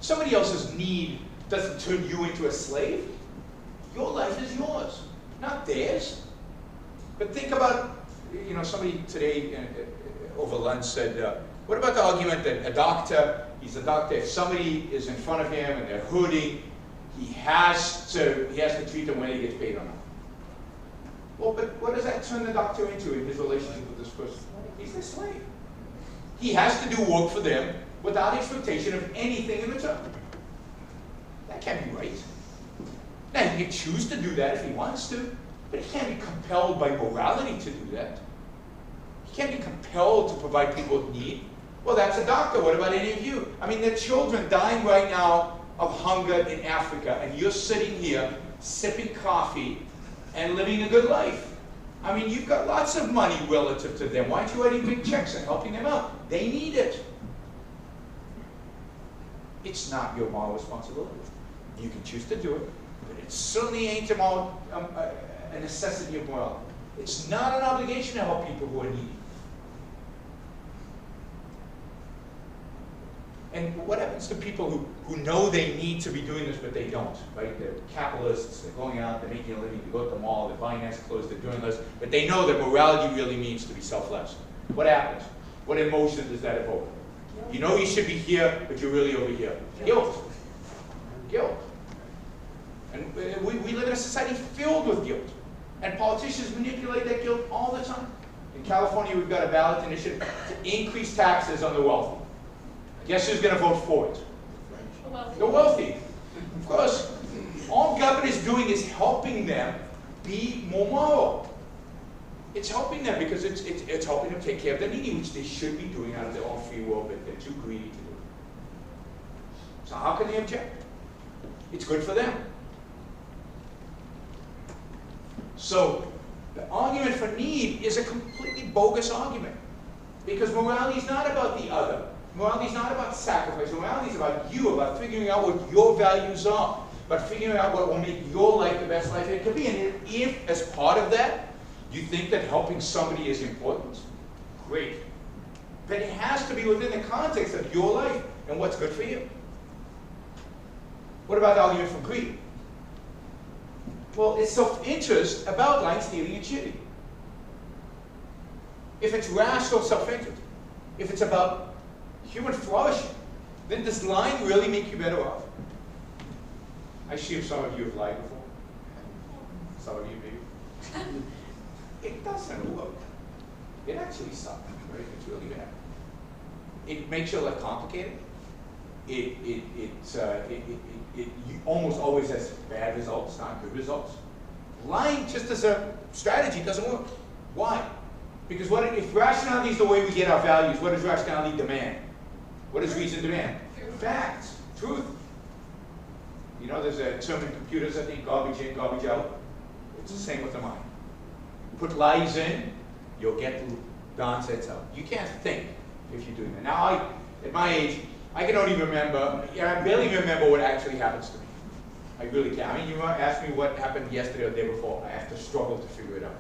F: Somebody else's need doesn't turn you into a slave. Your life is yours, not theirs. But think about, you know, somebody today over lunch said, what about the argument that a doctor, he's a doctor, if somebody is in front of him and they're hurting, he has to treat them when he gets paid or not. Well, but what does that turn the doctor into in his relationship with this person? He's their slave. He has to do work for them without expectation of anything in return. That can't be right. Now, he can choose to do that if he wants to, but he can't be compelled by morality to do that. He can't be compelled to provide people with need. Well, that's a doctor. What about any of you? I mean, there are children dying right now of hunger in Africa, and you're sitting here sipping coffee and living a good life. I mean, you've got lots of money relative to them. Why aren't you writing big checks and helping them out? They need it. It's not your moral responsibility. You can choose to do it, but it certainly ain't a necessity of morality. It's not an obligation to help people who are needy. And what happens to people who know they need to be doing this, but they don't, right? They're capitalists, they're going out, they're making a living, they go to the mall, they're buying nice clothes, they're doing this, but they know that morality really means to be selfless. What happens? What emotion does that evoke? You know you should be here, but you're really over here. Guilt. Guilt. And we live in a society filled with guilt. And politicians manipulate that guilt all the time. In California, we've got a ballot initiative to increase taxes on the wealthy. Guess who's going to vote for it? The wealthy. Of course, all government is doing is helping them be more moral. It's helping them because it's helping them take care of their needy, which they should be doing out of their own free will, but they're too greedy to do it. So how can they object? It's good for them. So the argument for need is a completely bogus argument, because morality is not about the other. Morality is not about sacrifice. Morality is about you, about figuring out what your values are, about figuring out what will make your life the best life it can be. And if, as part of that, you think that helping somebody is important, great. But it has to be within the context of your life and what's good for you. What about the argument for greed? Well, it's self-interest about lying, stealing, and cheating. If it's rational self-interest, if it's about human flourishing, then does lying really make you better off? I assume some of you have lied before. Some of you maybe. It doesn't work. It actually sucks, right? It's really bad. It makes your life complicated. It almost always has bad results, not good results. Lying just as a strategy doesn't work. Why? Because if rationality is the way we get our values, what does rationality demand? What does reason demand? Facts, truth. You know, there's a term in computers, I think, garbage in, garbage out. It's the same with the mind. Put lies in, you'll get the nonsense out. You can't think if you're doing that. Now, at my age, I can only remember, I barely remember what actually happens to me. I really can't. I mean, you might ask me what happened yesterday or the day before. I have to struggle to figure it out.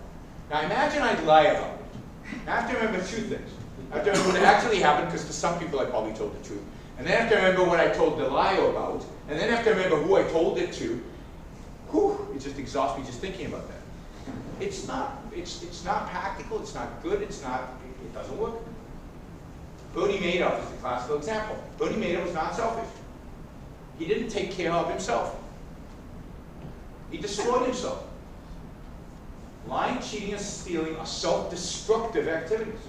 F: Now, imagine I'd lie about it. I have to remember two things. I have to remember what actually happened, because to some people I probably told the truth. And then I have to remember what I told the lie about. And then I have to remember who I told it to. Whew, it just exhausts me just thinking about that. It's not practical, it's not good, it doesn't work. Bernie Madoff is the classical example. Bernie Madoff was not selfish. He didn't take care of himself. He destroyed himself. Lying, cheating, and stealing are self-destructive activities.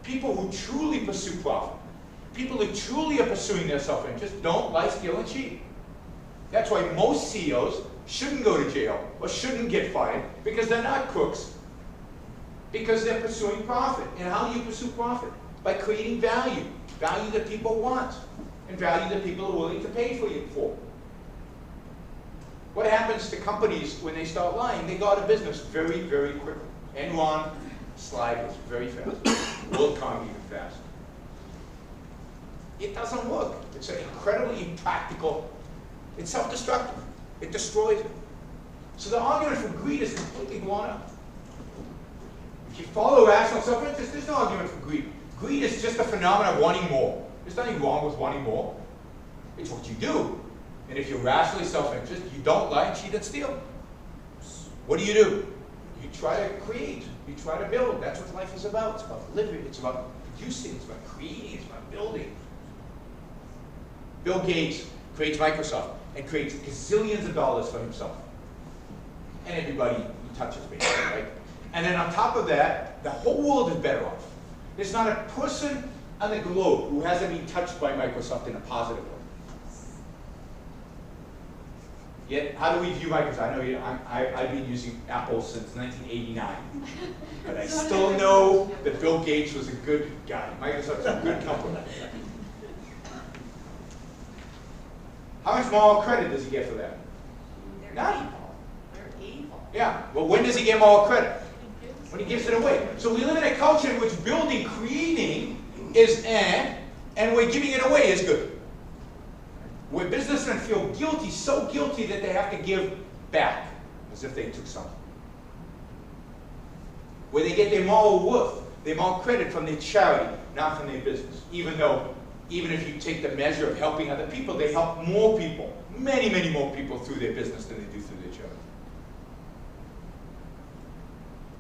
F: People who truly pursue profit, people who truly are pursuing their self-interest, don't lie, steal, and cheat. That's why most CEOs shouldn't go to jail or shouldn't get fired, because they're not crooks. Because they're pursuing profit. And how do you pursue profit? By creating value. Value that people want. And value that people are willing to pay for you for. What happens to companies when they start lying? They go out of business very, very quickly. Enron slide was very fast. WorldCom even fast. It doesn't work. It's incredibly impractical. It's self-destructive. It destroys it. So the argument for greed is completely blown up. If you follow rational self-interest, there's no argument for greed. Greed is just a phenomenon of wanting more. There's nothing wrong with wanting more. It's what you do. And if you're rationally self-interest, you don't lie, cheat, and steal. What do? You try to create. You try to build. That's what life is about. It's about living. It's about producing. It's about creating. It's about building. Bill Gates creates Microsoft and creates gazillions of dollars for himself. And everybody he touches, basically, right? And then on top of that, the whole world is better off. There's not a person on the globe who hasn't been touched by Microsoft in a positive way. Yet, how do we view Microsoft? I know I've been using Apple since 1989, but I still know that Bill Gates was a good guy. Microsoft's a good company. How much moral credit does he get for that?
H: They're
F: None.
H: evil. They're evil.
F: Yeah, well, when does he get moral credit? When he gives it away. So we live in a culture in which building, creating is and where giving it away is good. Where businessmen feel guilty, so guilty that they have to give back, as if they took something. Where they get their moral worth, their moral credit from their charity, not from their business. Even if you take the measure of helping other people, they help more people, many, many more people through their business than they do through their charity.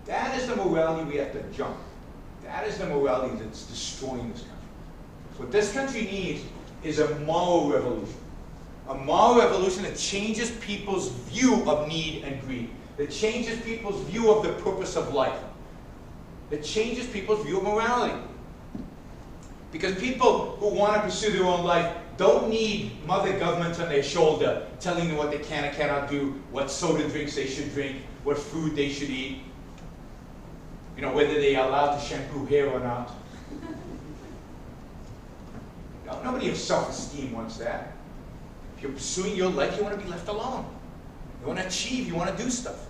F: That is the morality we have to jump. That is the morality that's destroying this country. What this country needs is a moral revolution. A moral revolution that changes people's view of need and greed. That changes people's view of the purpose of life. That changes people's view of morality. Because people who want to pursue their own life don't need mother government on their shoulder telling them what they can and cannot do, what soda drinks they should drink, what food they should eat, whether they are allowed to shampoo hair or not. Nobody of self-esteem wants that. If you're pursuing your life, you want to be left alone. You want to achieve, you want to do stuff.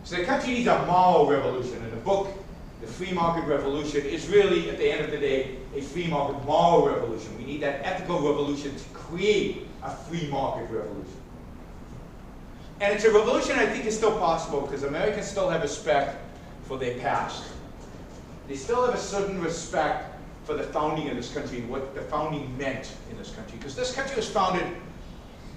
F: So the country needs a moral revolution. And the book, The Free Market Revolution, is really, at the end of the day, a free market moral revolution. We need that ethical revolution to create a free market revolution. And it's a revolution I think is still possible because Americans still have respect for their past. They still have a certain respect for the founding of this country and what the founding meant in this country. Because this country was founded,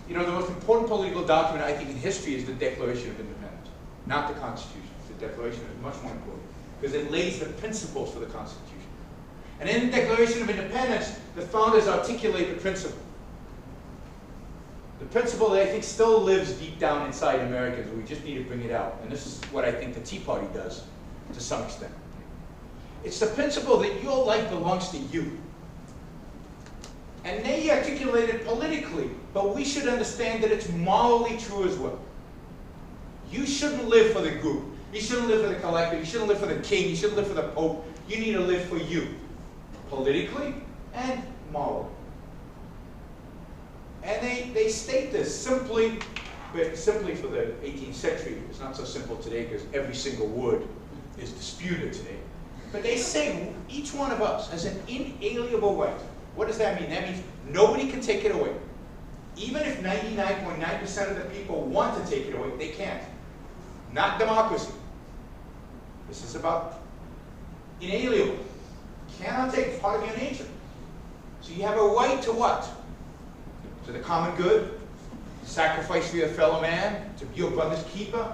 F: the most important political document I think in history is the Declaration of Independence, not the Constitution. The Declaration is much more important because it lays the principles for the Constitution. And in the Declaration of Independence, the founders articulate the principle. The principle that I think still lives deep down inside Americans, and we just need to bring it out. And this is what I think the Tea Party does to some extent. It's the principle that your life belongs to you. And they articulate it politically, but we should understand that it's morally true as well. You shouldn't live for the group. You shouldn't live for the collective. You shouldn't live for the king. You shouldn't live for the pope. You need to live for you, politically and morally. And they state this simply for the 18th century. It's not so simple today because every single word is disputed today. But they say each one of us has an inalienable right. What does that mean? That means nobody can take it away. Even if 99.9% of the people want to take it away, they can't. Not democracy. This is about inalienable. Cannot take part of your nature. So you have a right to what? To the common good, to sacrifice for your fellow man, to be your brother's keeper.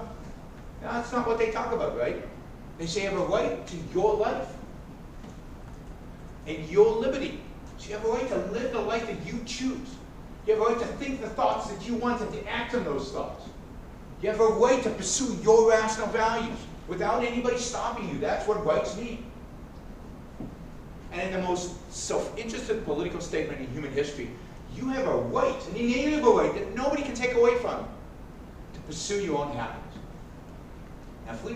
F: No, that's not what they talk about, right? They say you have a right to your life. and your liberty. So you have a right to live the life that you choose. You have a right to think the thoughts that you want and to act on those thoughts. You have a right to pursue your rational values without anybody stopping you. That's what rights mean. And in the most self-interested political statement in human history, you have a right, an inalienable right that nobody can take away from you, to pursue your own happiness. Now, if we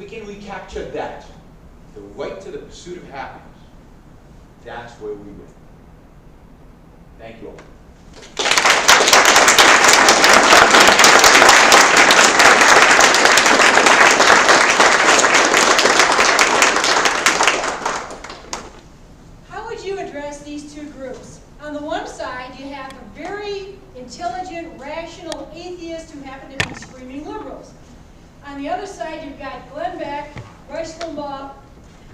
F: can recapture that, the right to the pursuit of happiness, that's where we win. Thank you all.
J: How would you address these two groups? On the one side, you have a very intelligent, rational atheists who happen to be screaming liberals. On the other side, you've got Glenn Beck, Rush Limbaugh,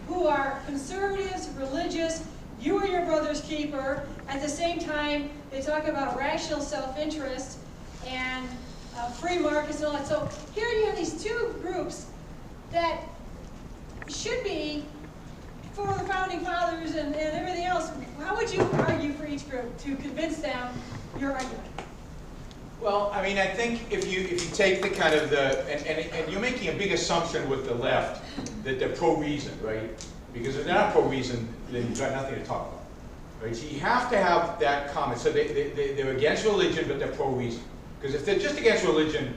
J: who are conservatives, religious. You are your brother's keeper. At the same time, they talk about rational self-interest and free markets and all that. So here you have these two groups that should be for the founding fathers and everything else. How would you argue for each group to convince them your argument?
F: Well, I mean, I think if you take the kind of and you're making a big assumption with the left that they're pro-reason, right? Because if they're not pro-reason, then you've got nothing to talk about, right? So you have to have that comment. So they're against religion, but they're pro-reason. Because if they're just against religion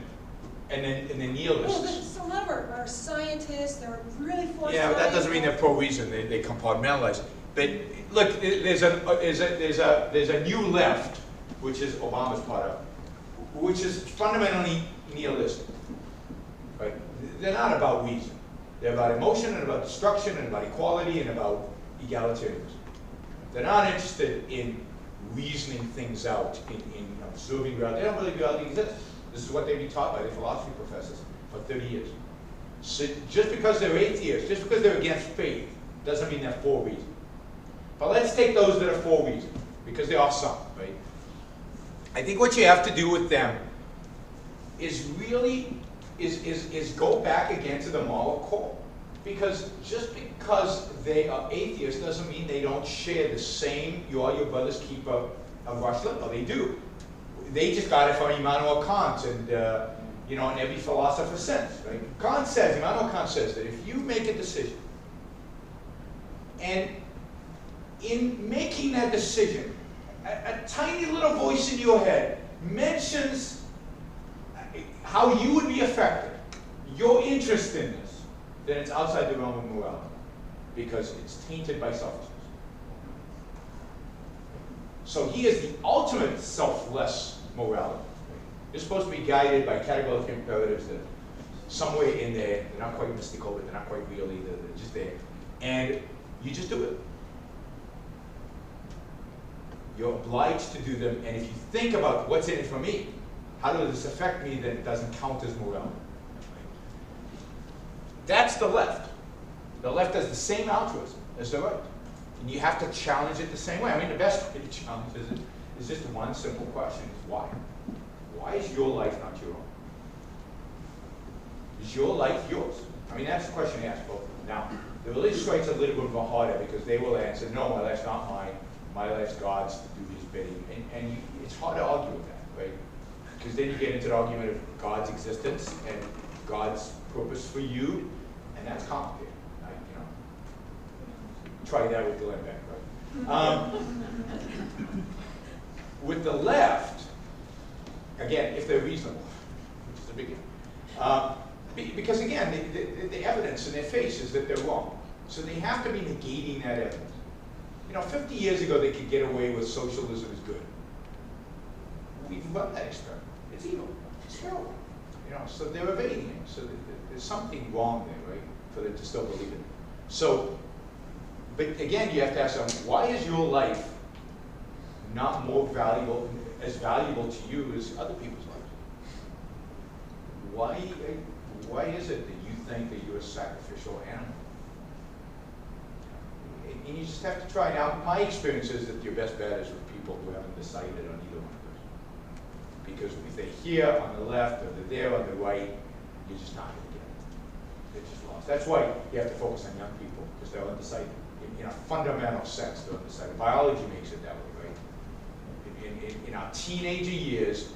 F: and they're nihilists.
J: Well, so a lot of our scientists, they're really forced.
F: Yeah, but that doesn't mean they're pro-reason. They compartmentalize. But look, there's a new left, which is Obama's part of, which is fundamentally nihilistic. Right? They're not about reason. They're about emotion and about destruction and about equality and about egalitarianism. They're not interested in reasoning things out, in observing reality. They don't believe reality exists. This is what they've been taught by their philosophy professors for 30 years. So just because they're atheists, just because they're against faith, doesn't mean they're for reason. But let's take those that are for reason, because there are some, right? I think what you have to do with them is really is go back again to the moral core. Because just because they are atheists doesn't mean they don't share the same, you are your brother's keeper of Rush Limbaugh. They do. They just got it from Immanuel Kant and and every philosopher since. Right? Immanuel Kant says that if you make a decision, and in making that decision, a tiny little voice in your head mentions how you would be affected, your interest in this, then it's outside the realm of morality, because it's tainted by selfishness. So he is the ultimate selfless morality. You're supposed to be guided by categorical imperatives that somewhere in there, they're not quite mystical, but they're not quite real either, they're just there. And you just do it. You're obliged to do them, and if you think about what's in it for me, how does this affect me, then it doesn't count as morality. That's the left. The left has the same altruism as the right. And you have to challenge it the same way. I mean, the best way to challenge it is just one simple question, is why? Why is your life not your own? Is your life yours? I mean, that's the question you ask both of them. Now, the religious right's a little bit harder because they will answer, no, my life's not mine. My life's God's to do his bidding. And it's hard to argue with that, right? Because then you get into the argument of God's existence and God's purpose for you, and that's complicated. Try that with Glenn Beck, right? With the left, again, if they're reasonable, which is a big deal, because again, the evidence in their face is that they're wrong. So they have to be negating that evidence. 50 years ago they could get away with socialism is good. We've run that experiment. It's evil. It's terrible. So they're evading it. So there's something wrong there, right, for them to still believe it. So, but again, you have to ask them, why is your life not more valuable, as valuable to you as other people's lives? Why is it that you think that you're a sacrificial animal? And you just have to try. Now, my experience is that your best bet is with people who haven't decided on either one of those. Because if they're here on the left or they're there on the right, you're just not going to get it. They're just lost. That's why you have to focus on young people, because they're undecided. in a fundamental sense to understand. Biology makes it that way, right? In our teenager years,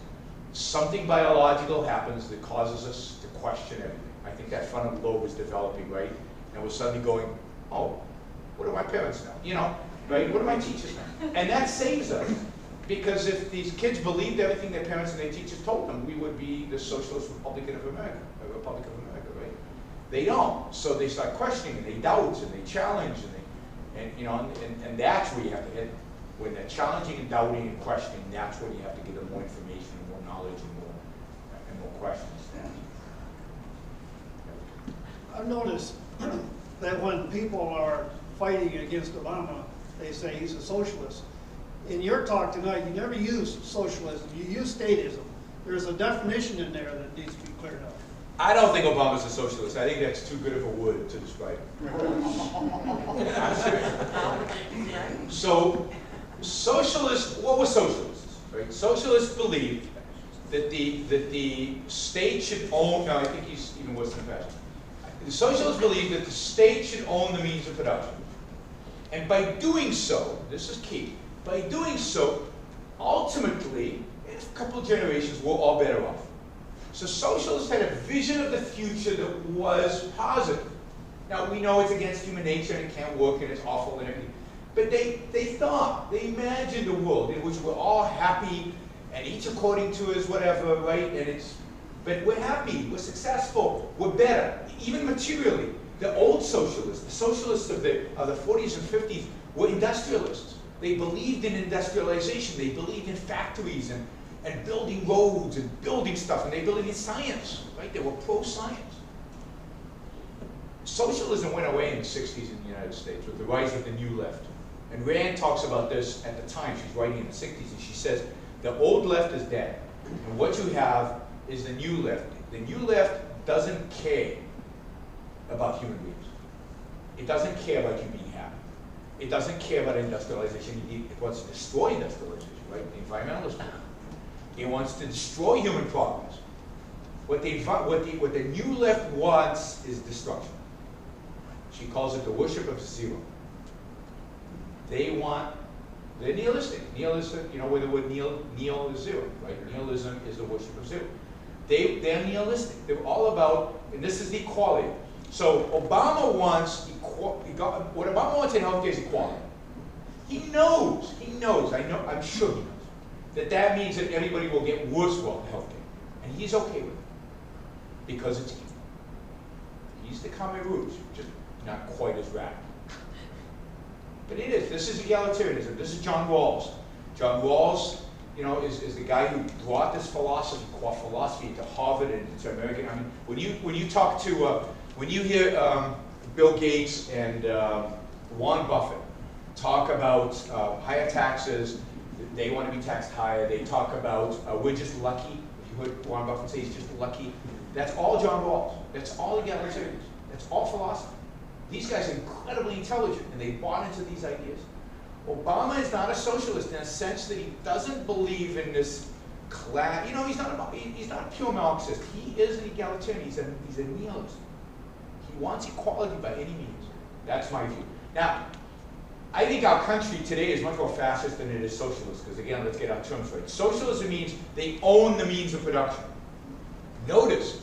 F: something biological happens that causes us to question everything. I think that frontal lobe is developing, right? And we're suddenly going, oh, what do my parents know? You know, right? What do my teachers know? And that saves us. Because if these kids believed everything their parents and their teachers told them, we would be the Socialist Republic of America, right? They don't. So they start questioning, and they doubt, and they challenge, and that's where you have to hit. When they're challenging and doubting and questioning, that's when you have to give them more information and more knowledge and more questions.
I: I've noticed that when people are fighting against Obama, they say he's a socialist. In your talk tonight, you never use socialism, you use statism. There's a definition in there that needs to be cleared up.
F: I don't think Obama's a socialist. I think that's too good of a word to describe him. So, socialists, what were socialists? Right? Socialists believed that the state should own, no, I think he's even worse than that. The socialists believed that the state should own the means of production. And by doing so, this is key, by doing so, ultimately, in a couple of generations, we're all better off. So socialists had a vision of the future that was positive. Now, we know it's against human nature and it can't work and it's awful and everything. But they imagined a world in which we're all happy and each according to his whatever, right? But we're happy, we're successful, we're better, even materially. The old socialists, the socialists of the 40s and 50s, were industrialists. They believed in industrialization. They believed in factories and building roads and building stuff, and they believed in science, right? They were pro-science. Socialism went away in the 60s in the United States with the rise of the New Left. And Rand talks about this at the time. She's writing in the 60s, and she says, the old left is dead, and what you have is the new left. The new left doesn't care about human beings. It doesn't care about you being happy. It doesn't care about industrialization. It wants to destroy industrialization, right? The environmentalist movement. It wants to destroy human progress. What the new left wants is destruction. She calls it the worship of zero. They're nihilistic. Nihilistic, you know, where the word nihil is zero, right? Nihilism is the worship of zero. They're nihilistic. They're all about, and this is the equality. So Obama wants, what Obama wants in healthcare is equality. He knows, I'm sure he knows, that means that everybody will get worse healthcare. And he's okay with it. Because it's evil. He's the Khmer Rouge, just not quite as radical. But it is. This is egalitarianism. This is John Rawls. John Rawls, you know, is the guy who brought this philosophy, core philosophy, to Harvard and to American. I mean, when you talk to, when you hear Bill Gates and Warren Buffett talk about higher taxes, they want to be taxed higher. They talk about we're just lucky. If you heard Warren Buffett say he's just lucky, that's all John Rawls. That's all egalitarianism. That's all philosophy. These guys are incredibly intelligent, and they bought into these ideas. Obama is not a socialist in a sense that he doesn't believe in this class. You know, he's not a pure Marxist. He is an egalitarian. He's a nihilist. He wants equality by any means. That's my view. Now, I think our country today is much more fascist than it is socialist, because again, let's get our terms right. Socialism means they own the means of production. Notice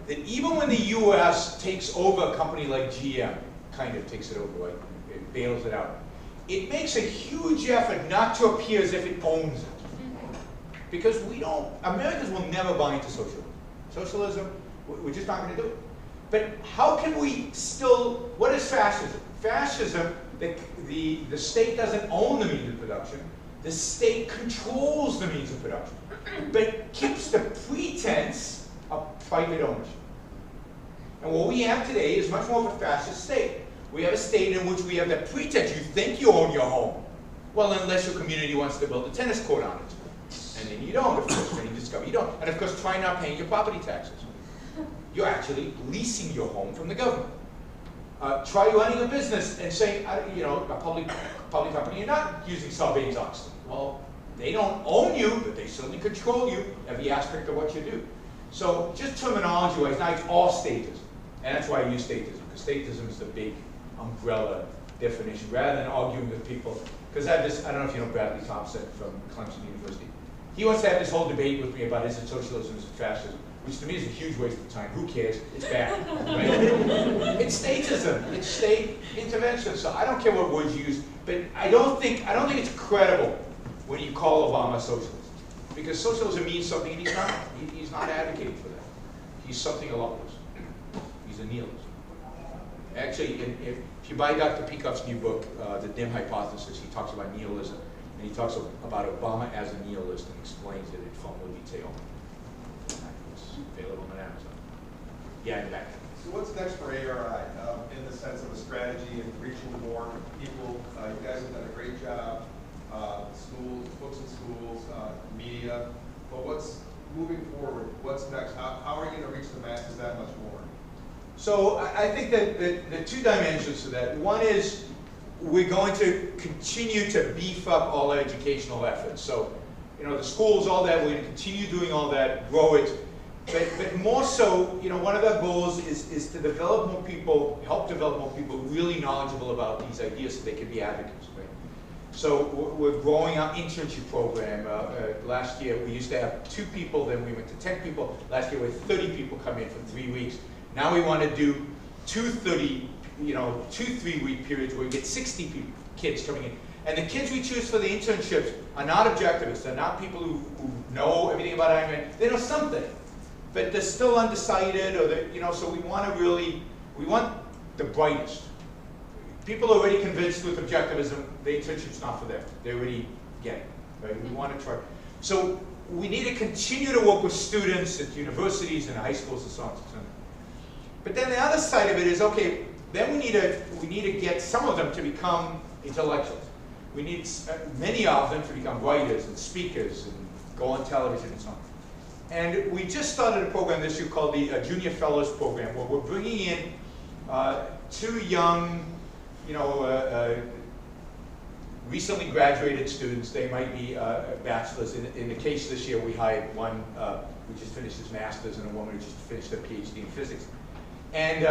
F: that even when the U.S. takes over a company like GM, kind of takes it over, right? It bails it out. It makes a huge effort not to appear as if it owns it. Because Americans will never buy into socialism. Socialism, we're just not going to do it. But how can we still, what is fascism? Fascism, the state doesn't own the means of production. The state controls the means of production, but keeps the pretense of private ownership. And what we have today is much more of a fascist state. We have a state in which we have the pretense you think you own your home. Well, unless your community wants to build a tennis court on it. And then you don't, of course, when you discover you don't. And of course, try not paying your property taxes. You're actually leasing your home from the government. Try running a business and saying, you know, a public company, you're not using Sarbanes-Oxley. Well, they don't own you, but they certainly control you, every aspect of what you do. So just terminology-wise, now it's all statism. And that's why I use statism, because statism is the big umbrella definition, rather than arguing with people. Because I don't know if you know Bradley Thompson from Clemson University. He wants to have this whole debate with me about is it socialism, is it fascism, which to me is a huge waste of time. Who cares? It's bad. Right? It's statism. It's state intervention. So I don't care what words you use, but I don't think it's credible when you call Obama a socialist, because socialism means something, and he's not. He's not advocating for that. He's something a lot worse. He's a nihilist. Actually, if you buy Dr. Peikoff's new book, The Dim Hypothesis, he talks about nihilism, and he talks about Obama as a nihilist and explains it in full detail. It's available on Amazon. Yeah, in fact.
K: So what's next for ARI in the sense of a strategy and reaching more people? You guys have done a great job. Schools, books in schools, media. But what's moving forward? What's next? How are you going to reach the masses that much more?
F: So I think that the two dimensions to that. One is we're going to continue to beef up all our educational efforts. So, the schools, all that, we're going to continue doing all that, grow it. But more so, one of our goals is to develop more people, help develop more people really knowledgeable about these ideas so they can be advocates, right? So we're growing our internship program. Last year we used to have 2 people, then we went to 10 people. Last year we had 30 people come in for 3 weeks. Now we want to do 2 3-week periods where we get 60 kids coming in. And the kids we choose for the internships are not objectivists. They're not people who know everything about Iron Man. They know something, but they're still undecided, or so we want the brightest. People are already convinced with objectivism, the internship's not for them. They already get it, right? We want to try. So we need to continue to work with students at universities and high schools and so on and so on. But then the other side of it is, okay, then we need to get some of them to become intellectuals. We need many of them to become writers and speakers and go on television and so on. And we just started a program this year called the Junior Fellows Program, where we're bringing in 2 young, recently graduated students. They might be bachelors. In the case this year, we hired one who just finished his master's and a woman who just finished her PhD in physics. And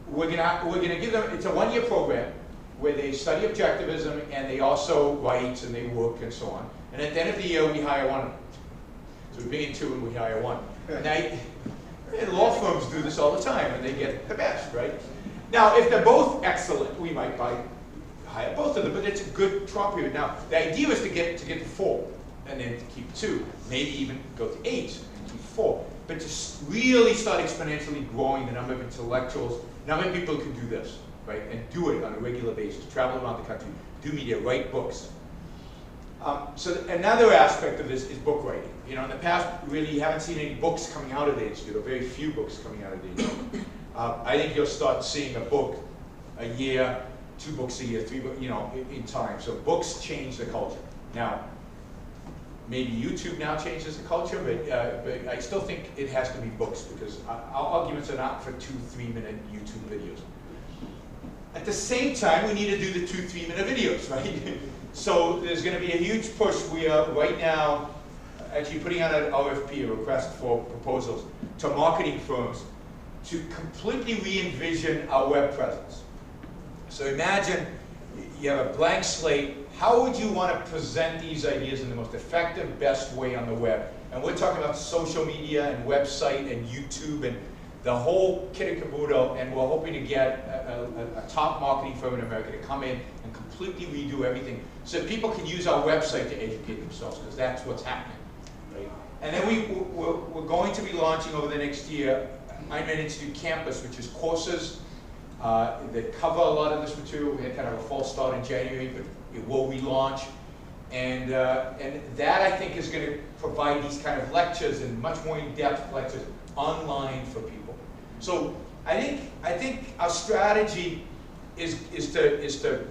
F: we're gonna give them. It's a 1-year program where they study objectivism and they also write and they work and so on. And at the end of the year, we hire one of them. So we bring in 2 and we hire 1. And law firms do this all the time, and they get the best, right? Now, if they're both excellent, we might hire both of them, but it's a good trial period. Now, the idea is to get to 4, and then to keep 2, maybe even go to 8 and keep 4. But to really start exponentially growing the number of intellectuals, number of people who can do this, right? And do it on a regular basis, travel around the country, do media, write books. So another aspect of this is book writing. In the past, really, you haven't seen any books coming out of the Institute, or very few books coming out of the Institute. I think you'll start seeing a book a year, 2 books a year, 3 books, in time. So books change the culture. Now, maybe YouTube now changes the culture, but I still think it has to be books, because our arguments are not for 2-3-minute YouTube videos. At the same time, we need to do the 2-3-minute videos, right? So there's going to be a huge push. We are right now actually putting out an RFP, a request for proposals, to marketing firms to completely re-envision our web presence. So imagine you have a blank slate. How would you want to present these ideas in the most effective, best way on the web? And we're talking about social media and website and YouTube and the whole kit and caboodle, and we're hoping to get a top marketing firm in America to come in and completely redo everything so that people can use our website to educate themselves, because that's what's happening. Right? And then we're going to be launching over the next year Iron Man Institute Campus, which is courses that cover a lot of this material. We had kind of a false start in January, but it will relaunch. And that, I think, is going to provide these kind of lectures and much more in-depth lectures online for people. So I think our strategy is to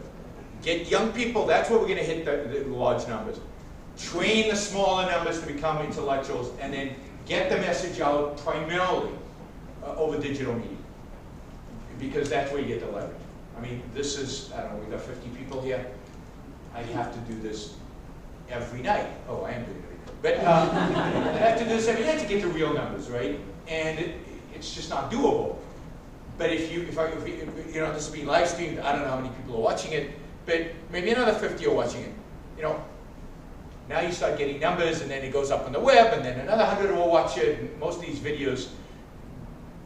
F: get young people. That's where we're going to hit the large numbers. Train the smaller numbers to become intellectuals, and then get the message out primarily over digital media, because that's where you get the leverage. I mean, this is, I don't know, we've got 50 people here. I have to do this every night. Oh, I am doing it every night. But I have to do this every night to get the real numbers, right? And it's just not doable. But if you know, this is being live streamed, I don't know how many people are watching it, but maybe another 50 are watching it. You know, now you start getting numbers, and then it goes up on the web, and then another 100 will watch it. And most of these videos,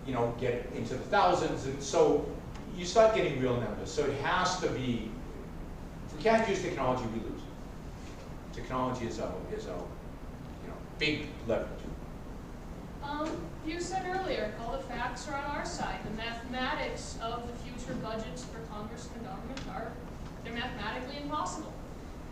F: you know, get into the thousands, and so you start getting real numbers. So it has to be. If we can't use technology, we lose. Technology is our big leverage.
G: You said earlier, all the facts are on our side. The mathematics of the future budgets for Congress and the government they're mathematically impossible.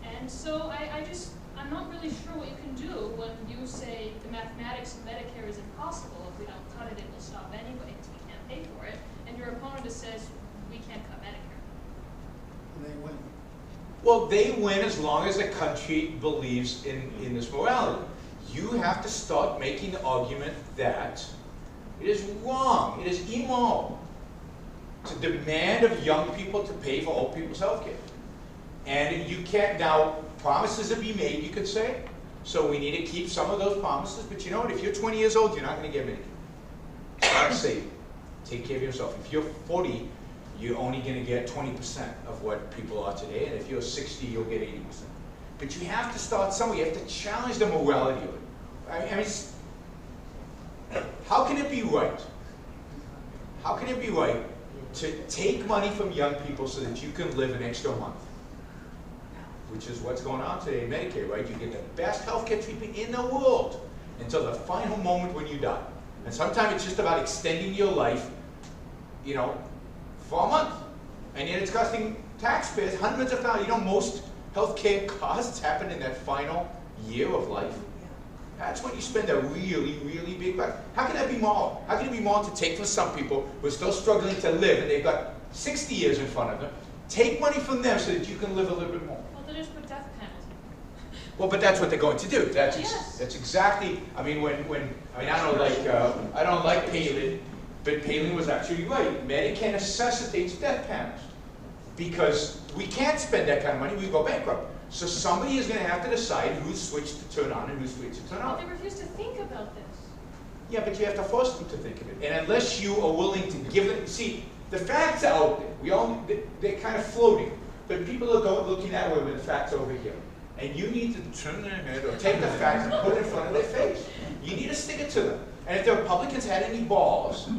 G: And so I'm not really sure what you can do when you say the mathematics of Medicare is impossible. If we don't cut it, it will stop anyway because we can't pay for it. And your opponent says we can't cut Medicare.
I: And they win.
F: Well, they win as long as the country believes in this morality. You have to start making the argument that it is wrong, it is immoral to demand of young people to pay for old people's health care. And you can't, now, promises to be made, you could say, so we need to keep some of those promises, but you know what, if you're 20 years old, you're not going to get Medicare. Start saving. Take care of yourself. If you're 40, you're only going to get 20% of what people are today, and if you're 60, you'll get 80%. But you have to start somewhere. You have to challenge the morality of it. I mean, how can it be right? How can it be right to take money from young people so that you can live an extra month? Which is what's going on today in Medicare, right? You get the best healthcare treatment in the world until the final moment when you die. And sometimes it's just about extending your life, you know, for a month. And yet it's costing taxpayers hundreds of thousands. You know, most healthcare costs happen in that final year of life. That's when you spend a really, really big buck. How can that be moral? How can it be moral to take from some people who are still struggling to live and they've got 60 years in front of them, take money from them so that you can live a little bit more?
G: Well, they just put death penalty.
F: Well, but that's what they're going to do. That's
G: yes.
F: That's exactly. I mean, I don't like Palin, but Palin was actually right. Medicare necessitates death panels because we can't spend that kind of money. We go bankrupt. So somebody is going to have to decide whose switch to turn on and whose switch to turn off.
G: But they refuse to think about this.
F: Yeah, but you have to force them to think of it. And unless you are willing to give them, see, the facts are out there. They're kind of floating. But people are looking that way when the facts are over here. And you need to turn their head or take the facts and put it in front of their face. You need to stick it to them. And if the Republicans had any balls,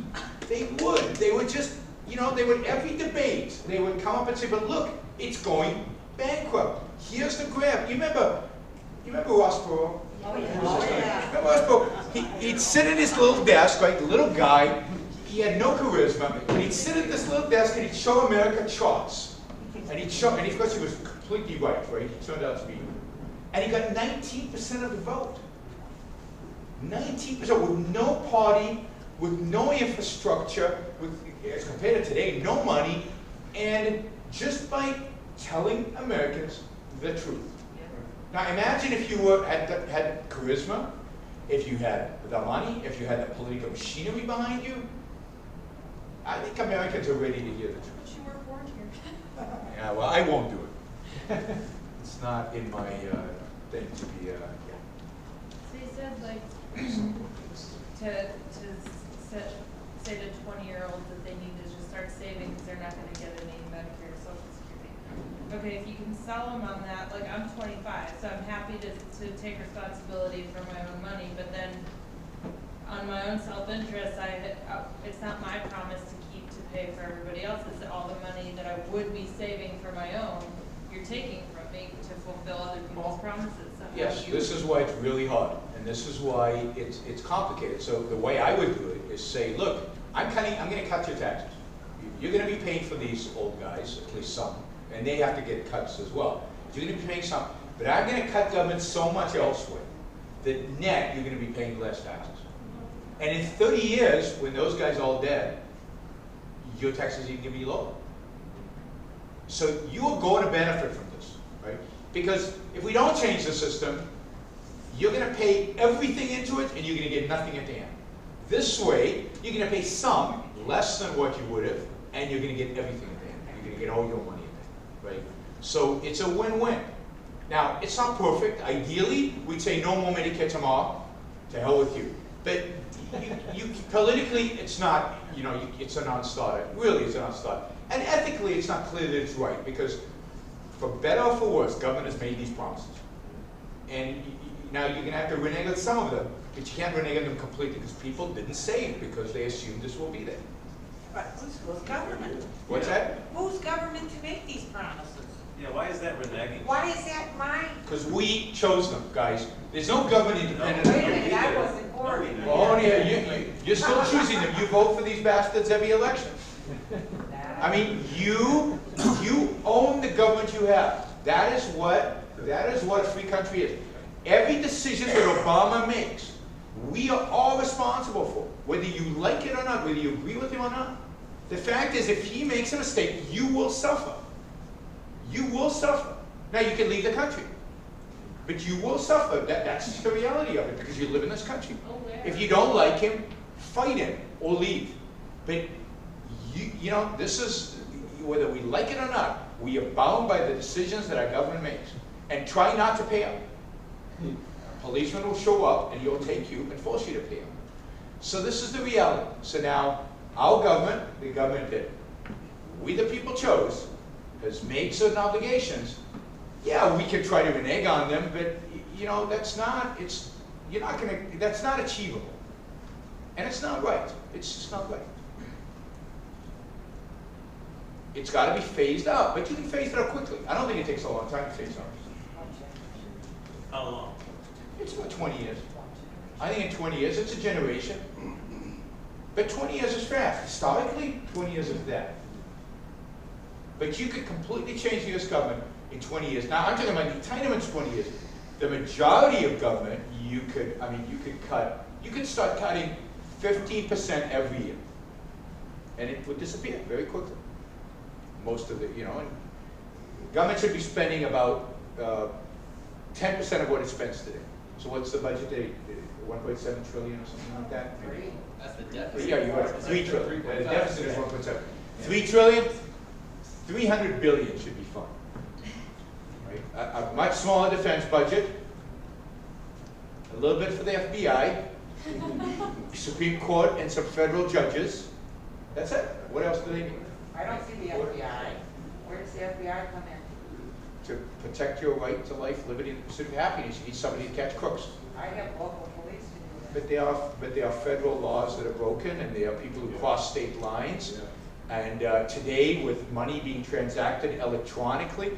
F: they would. They would just, you know, they would, every debate, they would come up and say, but look, it's going bankrupt. Here's the grab. You remember Ross Perot?
H: Oh, yeah.
F: Remember Ross Perot? He'd sit at his little desk, right, the little guy. He had no charisma. And he'd sit at this little desk and he'd show America charts. And he'd show, and of course he was completely right? He turned out to be. And he got 19% of the vote. 19% with no party, with no infrastructure, with, as compared to today, no money, and just by telling Americans the truth. Now imagine if you had charisma, if you had the money, if you had the political machinery behind you. I think Americans are ready to hear the truth.
G: But you were born here.
F: Yeah, well, I won't do it. It's not in my thing to be. Yeah.
L: So you said like to say to 20-year-olds that they need to just start saving because they're not going to get any Medicare or Social Security. Okay, if you can sell them on that, like I'm 25, so I'm happy to take responsibility for my own money, but then on my own self-interest, it's not my promise to keep to pay for everybody else. It's all the money that I would be saving for my own, you're taking from me to fulfill other people's promises. So
F: Yes, this is why it's really hard, and this is why it's complicated. So the way I would do it is say, look, I'm going to cut your taxes. You're going to be paying for these old guys, at least some, and they have to get cuts as well. You're going to be paying some, but I'm going to cut government so much elsewhere that net you're going to be paying less taxes. And in 30 years, when those guys are all dead, your taxes are going to be lower. So you are going to benefit from this, right? Because if we don't change the system, you're going to pay everything into it and you're going to get nothing at the end. This way, you're going to pay some, less than what you would have, and you're going to get everything at the end. You're going to get all your money at the end, right? So it's a win-win. Now, it's not perfect. Ideally, we'd say no more Medicare tomorrow. To hell with you. But politically, it's not, it's a non-starter. Really, it's a non-starter. And ethically, it's not clear that it's right, because for better or for worse, government has made these promises. And now you're going to have to renege on some of them, but you can't renege on them completely, because people didn't say it because they assumed this will be there.
H: But who's government?
F: What's that?
H: Who's government to make these promises?
M: Yeah, why is that reneging?
H: Why is that mine?
F: Because we chose them, guys. There's no government independent.
H: Wait a minute, I wasn't born.
F: Well, you're still choosing them. You vote for these bastards every election. I mean, you own the government you have. That is what a free country is. Every decision that Obama makes, we are all responsible for, whether you like it or not, whether you agree with him or not. The fact is, if he makes a mistake, you will suffer. You will suffer. Now, you can leave the country, but you will suffer. That's the reality of it, because you live in this country. If you don't like him, fight him or leave. But this is, whether we like it or not, we are bound by the decisions that our government makes. And try not to pay up. A policeman will show up and he'll take you and force you to pay him. So this is the reality. So now, our government, the government that we the people chose, has made certain obligations. Yeah, we can try to renege on them, but that's not achievable. And it's not right. It's just not right. It's got to be phased out, but you can phase it out quickly. I don't think it takes a long time to phase out.
M: How long?
F: It's about 20 years. I think in 20 years, it's a generation. But 20 years is fast. Historically, 20 years is that. But you could completely change the U.S. government in 20 years. Now, I'm talking about the entitlements 20 years. The majority of government, you could start cutting 15% every year. And it would disappear very quickly. Most of it, and government should be spending about 10% of what it spends today. So what's the budget today? 1.7 trillion or something like that?
N: That's the deficit.
F: Yeah, you're right. 3 trillion. The deficit is 1.7. 3 trillion, 300 billion should be fun. Right? A much smaller defense budget, a little bit for the FBI, Supreme Court, and some federal judges. That's it. What else do they need?
H: I don't see the FBI. Where does the FBI come in?
F: To protect your right to life, liberty, and pursuit of happiness, you need somebody to catch crooks.
H: I have local police to do that.
F: But there are federal laws that are broken, and there are people who cross state lines. And today, with money being transacted electronically,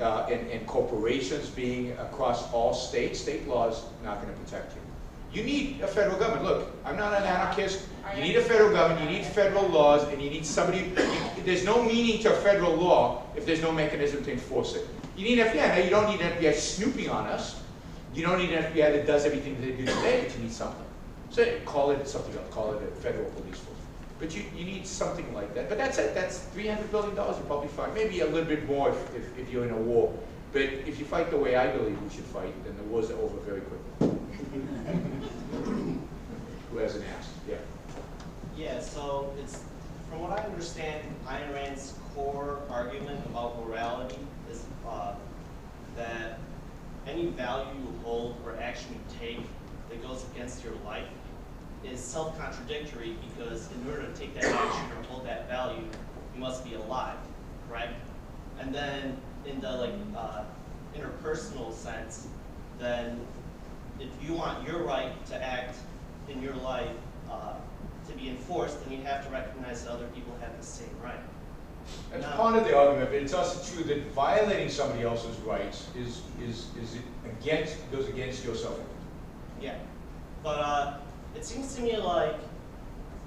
F: and corporations being across all states, state law is not going to protect you. You need a federal government. Look, I'm not an anarchist. You need a federal government, you need federal laws, and you need somebody. There's no meaning to a federal law if there's no mechanism to enforce it. You need an FBI. Now, you don't need an FBI snooping on us. You don't need an FBI that does everything that they do today, but you need something. So call it something else. Call it a federal police force. But you need something like that. But that's it. That's $300 billion you're probably fine. Maybe a little bit more if you're in a war. But if you fight the way I believe we should fight, then the war's over very quickly. Who hasn't asked? Yeah.
N: Yeah, so it's, from what I understand, Ayn Rand's core argument about morality is that any value you hold or action you take that goes against your life is self-contradictory, because in order to take that action or hold that value, you must be alive, correct? And then in the interpersonal sense, then if you want your right to act in your life to be enforced, then you have to recognize that other people have the same right.
F: That's part of the argument, but it's also true that violating somebody else's rights goes against your self-interest.
N: Yeah, but it seems to me like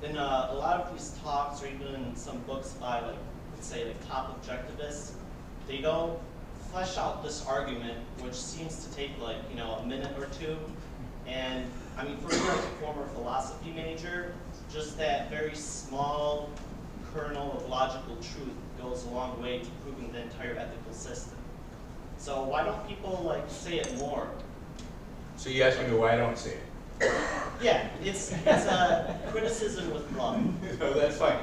N: in a lot of these talks, or even in some books by let's say top objectivists, they don't flesh out this argument, which seems to take a minute or two. And I mean, for me, as a former philosophy major, just that very small kernel of logical truth goes a long way to proving the entire ethical system. So why don't people say it more?
F: So you're asking me why I don't say it?
N: Yeah, it's a criticism with love.
F: No, that's fine.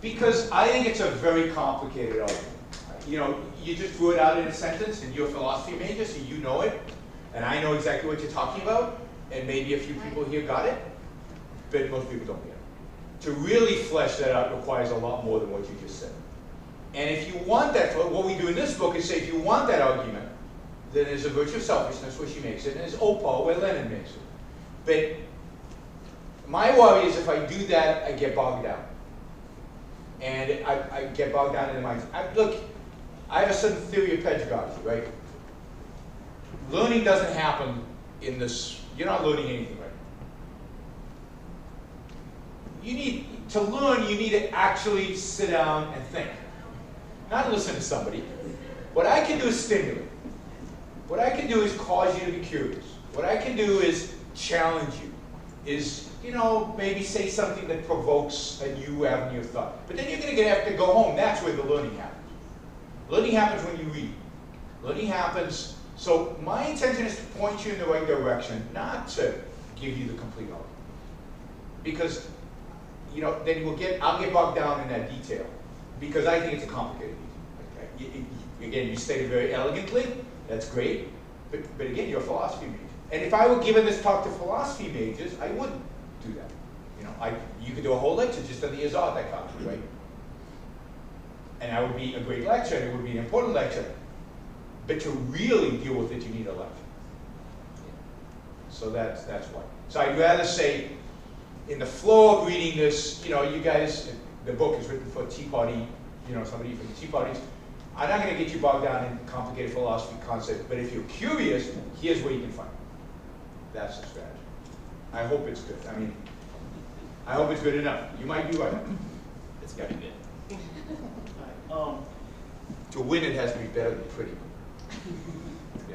F: Because I think it's a very complicated argument. You just threw it out in a sentence, and you're a philosophy major, so you know it, and I know exactly what you're talking about, and maybe a few people here got it. but most people don't get it. To really flesh that out requires a lot more than what you just said. And if you want that, what we do in this book is say, if you want that argument, then there's a virtue of selfishness where she makes it, and there's opal where Lenin makes it. But my worry is if I do that, I get bogged down. And I get bogged down in the mind. Look, I have a certain theory of pedagogy, right? Learning doesn't happen in this, you're not learning anything right now. To learn, you need to actually sit down and think. Not listen to somebody. What I can do is stimulate. What I can do is cause you to be curious. What I can do is challenge you. Is, maybe say something that provokes a new avenue of thought. But then you're going to have to go home. That's where the learning happens. Learning happens when you read. Learning happens. So my intention is to point you in the right direction, not to give you the complete argument. Because, then I'll get bogged down in that detail. Because I think it's a complicated detail. Okay? Again, you stated very elegantly. That's great. But again, you're a philosophy major. And if I were given this talk to philosophy majors, I wouldn't do that. You could do a whole lecture just on the Azad dichotomy, right? And that would be a great lecture, and it would be an important lecture. But to really deal with it, you need a lecture. So that's why. So I'd rather say, in the flow of reading this, you guys, the book is written for a tea party, somebody from the tea parties. I'm not going to get you bogged down in complicated philosophy concepts, but if you're curious, here's where you can find it. That's the strategy. I hope it's good. I hope it's good enough. You might be right. It's got to be good. To win, it has to be better than pretty.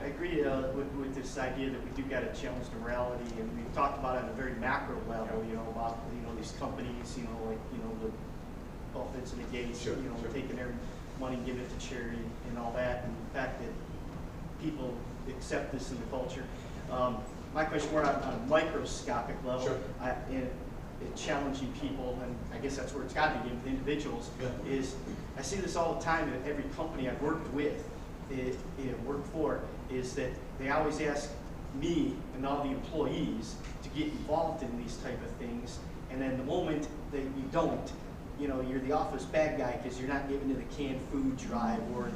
O: I agree with this idea that we do got to challenge the morality, and we've talked about it at a very macro level. About these companies, the Buffetts and the Gates, taking their money, giving it to charity, and all that, and the fact that people accept this in the culture. My question more on a microscopic level, in challenging people, and I guess that's where it's got to be with individuals, is I see this all the time at every company I've worked with, worked for, is that they always ask me and all the employees to get involved in these type of things, and then the moment that you don't, you're the office bad guy because you're not giving to the canned food drive or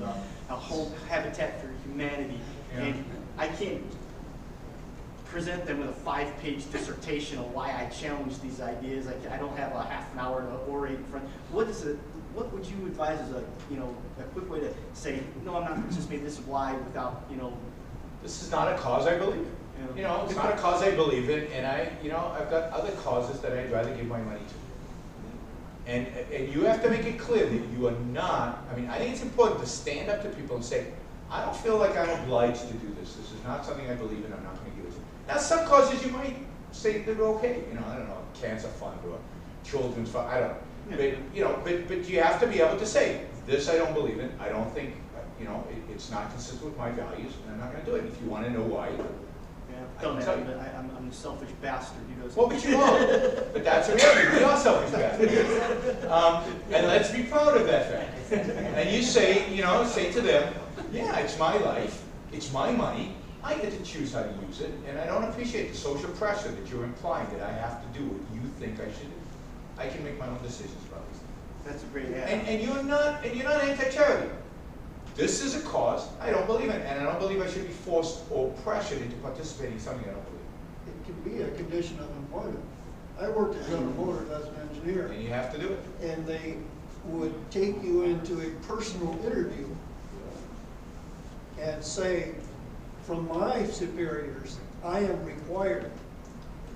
O: the home Habitat for Humanity, and I can't present them with a 5-page dissertation on why I challenge these ideas. I don't have a half an hour to orate in front. What would you advise as a quick way to say, no, I'm not participating, this is why, without,
F: This is not a cause I believe in. It's not a cause I believe in, and I've got other causes that I'd rather give my money to. And you have to make it clear that you are not, I think it's important to stand up to people and say, I don't feel like I'm obliged to do this. This is not something I believe in, I'm not going to give it to you. Now, some causes you might say they're okay. I don't know, cancer fund or children's fund, I don't know. But you have to be able to say, this I don't believe in, I don't think, it's not consistent with my values, and I'm not going to do it. If you want to know why, I can tell you.
O: I'm a selfish bastard.
F: Well, but you are. But that's the reality. We are selfish bastards. And let's be proud of that fact. And you say, say to them, yeah, it's my life, it's my money, I get to choose how to use it, and I don't appreciate the social pressure that you're implying that I have to do what you think I should do. I can make my own decisions about this.
O: That's a great answer.
F: And you're not anti-charity. This is a cause I don't believe in, and I don't believe I should be forced or pressured into participating in something I don't believe in.
I: It can be a condition of employment. I worked at General Motors as an engineer.
F: And you have to do it.
I: And they would take you into a personal interview and say, from my superiors, I am required.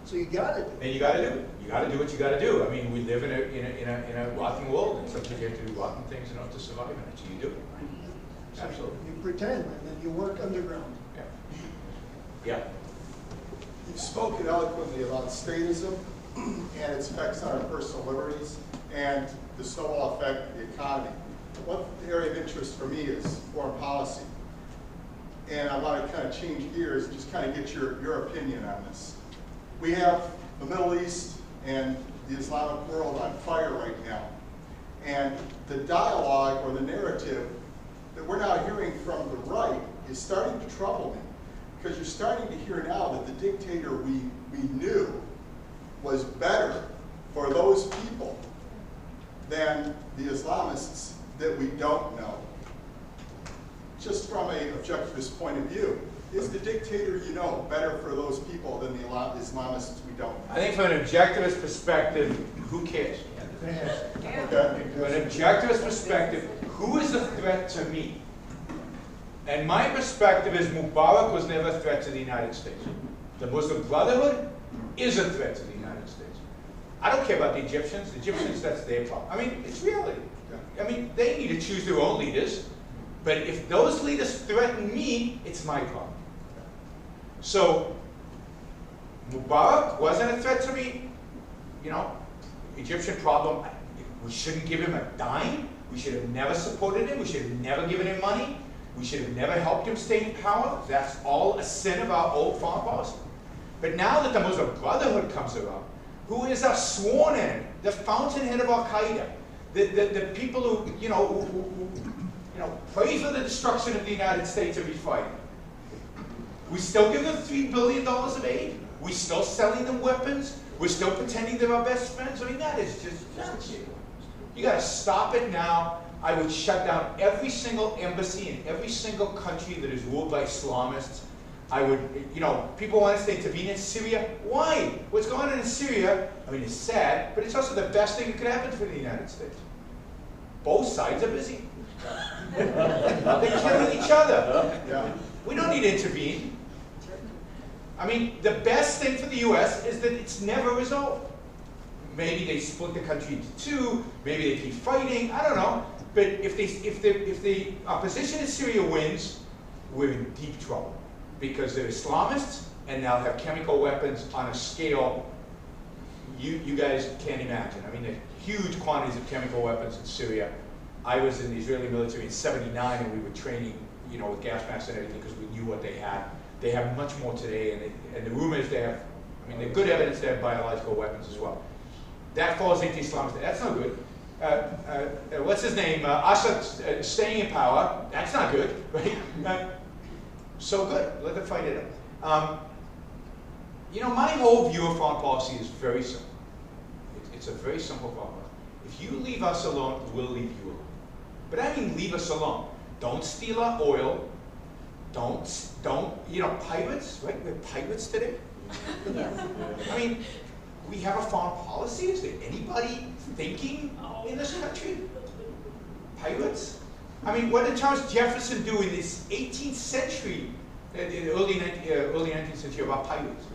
I: So you got to do it.
F: And you got to do it. You got to do what you got to do. We live in a rotten world, and sometimes you have to do rotten things in order to survive in it. So you do it. Absolutely.
I: You pretend, and then you work underground.
F: Yeah.
K: You've spoken eloquently about statism and its effects on our personal liberties and the snowball effect of the economy. One area of interest for me is foreign policy. And I want to kind of change gears and just kind of get your opinion on this. We have the Middle East and the Islamic world on fire right now. And the dialogue or the narrative that we're now hearing from the right is starting to trouble me. Because you're starting to hear now that the dictator we knew
P: was better for those people than the Islamists that we don't know. Just from an objectivist point of view, is the dictator you know better for those people than the Islamists we don't know?
F: I think from an objectivist perspective, who cares?
P: Okay.
F: From an objectivist perspective, who is a threat to me? And my perspective is Mubarak was never a threat to the United States. The Muslim Brotherhood is a threat to the United States. I don't care about the Egyptians. The Egyptians, that's their problem. I mean, it's reality. I mean, they need to choose their own leaders. But if those leaders threaten me, it's my problem. So, Mubarak wasn't a threat to me. You know, Egyptian problem, we shouldn't give him a dime. We should have never supported him. We should have never given him money. We should have never helped him stay in power. That's all a sin of our old foreign policy. But now that the Muslim Brotherhood comes around, who is our sworn enemy, the fountainhead of Al-Qaeda, the people who, who pray for the destruction of the United States every fight. We still give them $3 billion of aid. We're still selling them weapons. We're still pretending they're our best friends. I mean, that is just you got to stop it now. I would shut down every single embassy in every single country that is ruled by Islamists. I would, people want us to intervene in Syria. Why? What's going on in Syria, I mean, it's sad, but it's also the best thing that could happen for the United States. Both sides are busy. They're killing each other. We don't need to intervene. I mean, the best thing for the U.S. is that it's never resolved. Maybe they split the country into two. Maybe they keep fighting. I don't know. But if the opposition in Syria wins, we're in deep trouble because they're Islamists and they'll have chemical weapons on a scale you guys can't imagine. I mean, there's huge quantities of chemical weapons in Syria. I was in the Israeli military in '79, and we were training, with gas masks and everything because we knew what they had. They have much more today, and the rumor is they have. I mean, there's good evidence they have biological weapons as well. That falls into Islamist. That's not good. What's his name? Assad staying in power. That's not good, right? So good. Let them fight it out. My whole view of foreign policy is very simple. It's a very simple problem. If you leave us alone, we'll leave you alone. But I mean leave us alone. Don't steal our oil. Don't, pirates, right? We're pirates today. I mean, we have a foreign policy. Is there anybody thinking in this country? Pirates? I mean, what did Thomas Jefferson do in this 18th century, early 19th century about pirates?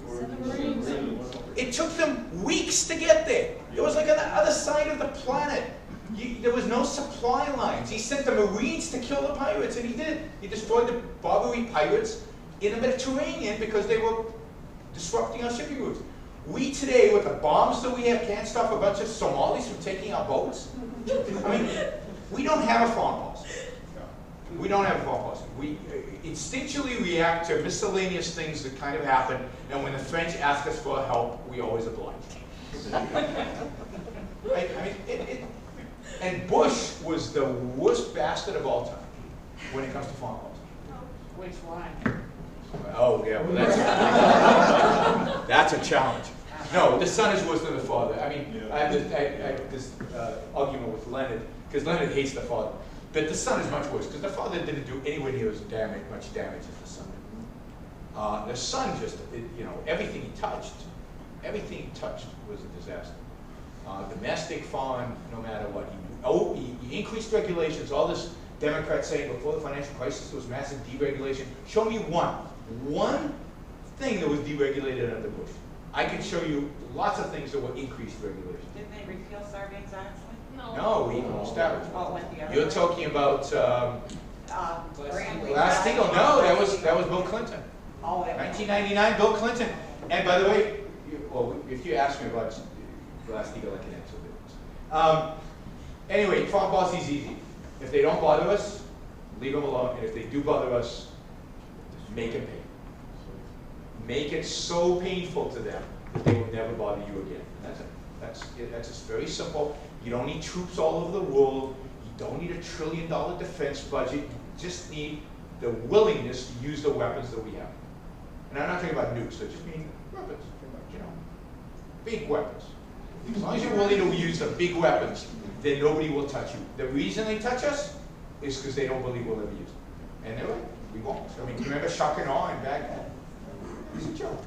F: It took them weeks to get there. It was like on the other side of the planet. There was no supply lines. He sent the Marines to kill the pirates, and he did. He destroyed the Barbary pirates in the Mediterranean because they were disrupting our shipping routes. We today, with the bombs that we have, can't stop a bunch of Somalis from taking our boats. I mean, we don't have a foreign policy. We don't have a foreign policy. We instinctually react to miscellaneous things that kind of happen, and when the French ask us for help, we always oblige. And Bush was the worst bastard of all time when it comes to foreign policy.
H: Which one?
F: Oh, yeah, well, that's a challenge. No, the son is worse than the father. I mean, I have this argument with Leonard, because Leonard hates the father. But the son is much worse, because the father didn't do anywhere near as much damage as the son did. The son just, everything he touched was a disaster. Domestic, foreign, no matter what he do. He increased regulations. All this Democrats saying before the financial crisis there was massive deregulation. Show me one thing that was deregulated under Bush. I can show you lots of things that were increased regulation.
H: Did they repeal Sarbanes-Oxley?
F: No, we established.
H: Oh, it went the other
F: You're
H: way.
F: talking about
H: Glass-Steagall.
F: No, that was Bill Clinton.
H: Oh,
F: 1999, Bill Clinton. And by the way, if you ask me about Glass-Steagall, I can answer this. Anyway, foreign policy is easy. If they don't bother us, leave them alone. And if they do bother us, make them pay. Make it so painful to them that they will never bother you again. That's it. That's just very simple. You don't need troops all over the world. You don't need $1 trillion defense budget. You just need the willingness to use the weapons that we have. And I'm not talking about nukes. I just mean weapons. big weapons. As long as you're willing to use the big weapons, then nobody will touch you. The reason they touch us is because they don't believe we'll ever use them. And they're right, we won't. I mean, remember shock and awe in Baghdad? It was a joke.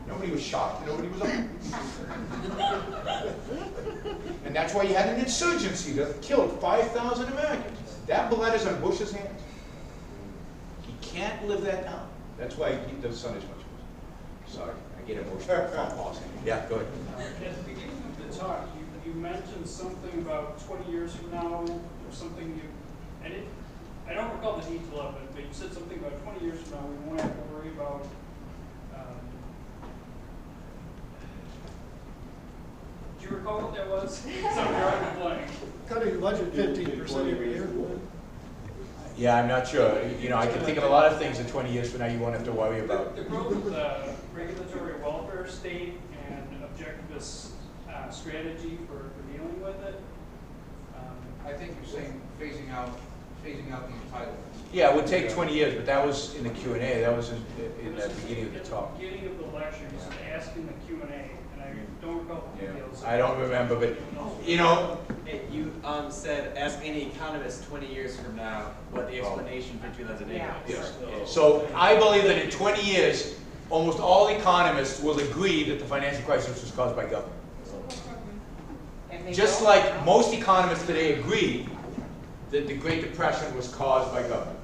F: Nobody was shocked, and nobody was awed. And that's why you had an insurgency that killed 5,000 Americans. That blood is on Bush's hands. He can't live that down. That's why the sun is much worse. Sorry, I get emotional. Yeah, go ahead.
B: At the beginning of the talk, you mentioned something about 20 years from now, or something I don't recall the detail of it, but you said something about 20 years from now, we won't have to worry about do you recall what that was? Something right blank.
I: Cutting the budget 15% every year.
F: Yeah, I'm not sure. You know, I can think of a lot of things that 20 years from now you won't have to worry about.
B: The growth of the regulatory welfare state and objectivist strategy for dealing with it.
A: I think you're saying phasing out the entitlements.
F: Yeah, it would take 20 years, but that was in the Q&A. That was in the beginning of the talk.
B: At the beginning of the lecture, you said asking the Q&A, and I don't recall the details.
F: I don't remember, but you know.
Q: You said ask any economist 20 years from now what the explanation for 2008 is.
F: Yes. So I believe that in 20 years, almost all economists will agree that the financial crisis was caused by government. Just like most economists today agree that the Great Depression was caused by government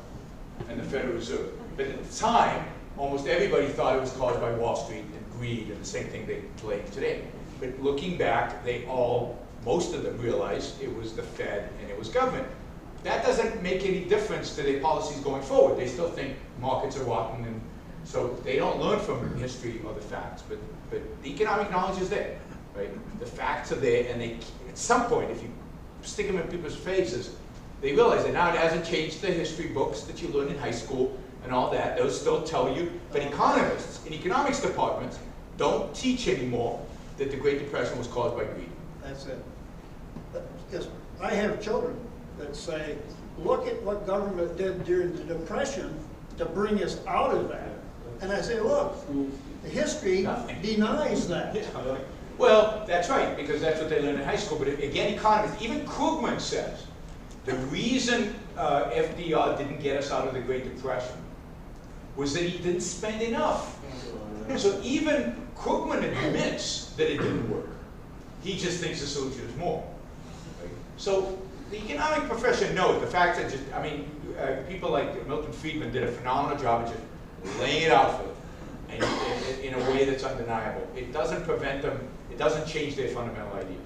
F: and the Federal Reserve. But at the time, almost everybody thought it was caused by Wall Street and greed and the same thing they claim today. But looking back, most of them realized it was the Fed and it was government. That doesn't make any difference to their policies going forward. They still think markets are rotten, and so they don't learn from history or the facts. But the economic knowledge is there, right? The facts are there, and at some point, if you stick them in people's faces, they realize that now it hasn't changed the history books that you learn in high school and all that. Those still tell you. But economists in economics departments don't teach anymore that the Great Depression was caused by greed.
I: That's it. Because I have children that say, look at what government did during the Depression to bring us out of that. And I say, look, the history denies that.
F: Yeah. Well, that's right, because that's what they learn in high school. But again, economists, even Krugman says, the reason FDR didn't get us out of the Great Depression was that he didn't spend enough. So even Krugman admits that it didn't work. He just thinks the solution is more. Right? So the economic profession knows the fact that people like Milton Friedman did a phenomenal job of just laying it out for them and in a way that's undeniable. It doesn't prevent them, it doesn't change their fundamental ideas.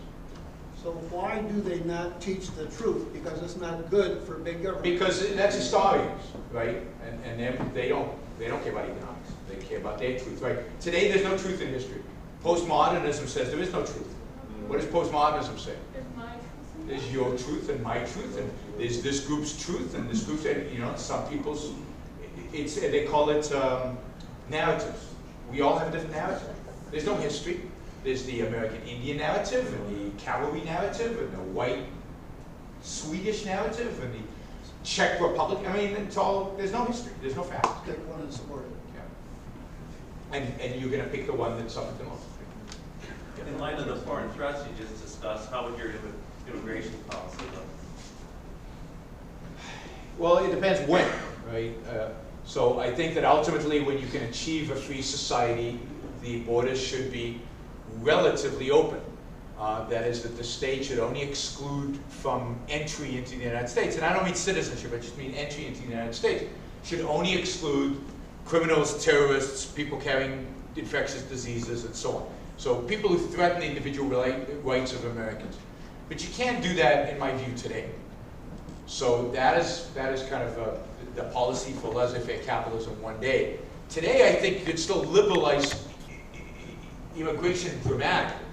I: So why do they not teach the truth? Because it's not good for big government.
F: Because that's historians, right? And they don't care about economics. They care about their truth, right? Today there's no truth in history. Postmodernism says there is no truth. What does postmodernism say? There's your truth and my truth, and there's this group's truth and this group's, some people's, they call it narratives. We all have a different narrative. There's no history. There's the American Indian narrative, and the cavalry narrative, and the white Swedish narrative, and the Czech Republic. I mean, there's no history. There's no fact.
I: Pick one and support it.
F: Yeah. And you're going to pick the one that suffered the most.
M: In light of the foreign threats you just discussed, how would your immigration policy look?
F: Well, it depends when, right? So I think that ultimately when you can achieve a free society, the borders should be relatively open. That is, that the state should only exclude from entry into the United States. And I don't mean citizenship, I just mean entry into the United States. Should only exclude criminals, terrorists, people carrying infectious diseases, and so on. So people who threaten the individual rights of Americans. But you can't do that, in my view, today. So that is kind of the policy for laissez-faire capitalism one day. Today, I think you could still liberalize immigration dramatically.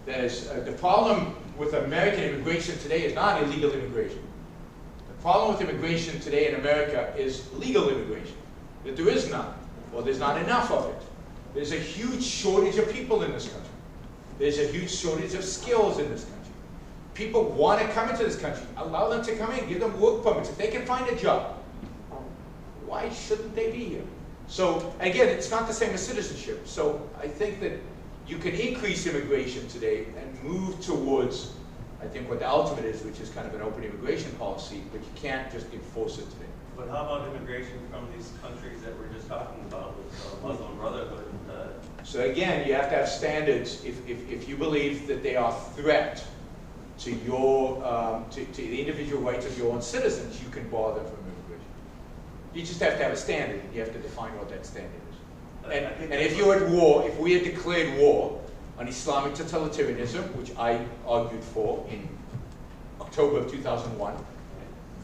F: That is, the problem with American immigration today is not illegal immigration. The problem with immigration today in America is legal immigration. That there is none, or there's not enough of it. There's a huge shortage of people in this country. There's a huge shortage of skills in this country. People want to come into this country. Allow them to come in. Give them work permits. If they can find a job, why shouldn't they be here? So, again, it's not the same as citizenship. So I think that you can increase immigration today and move towards, I think, what the ultimate is, which is kind of an open immigration policy, but you can't just enforce it today.
M: But how about immigration from these countries that we're just talking about with Muslim Brotherhood?
F: So again, you have to have standards. If you believe that they are a threat to your to the individual rights of your own citizens, you can bar them from immigration. You just have to have a standard. You have to define what that standard is. And if you're at war, if we had declared war on Islamic totalitarianism, which I argued for in October of 2001,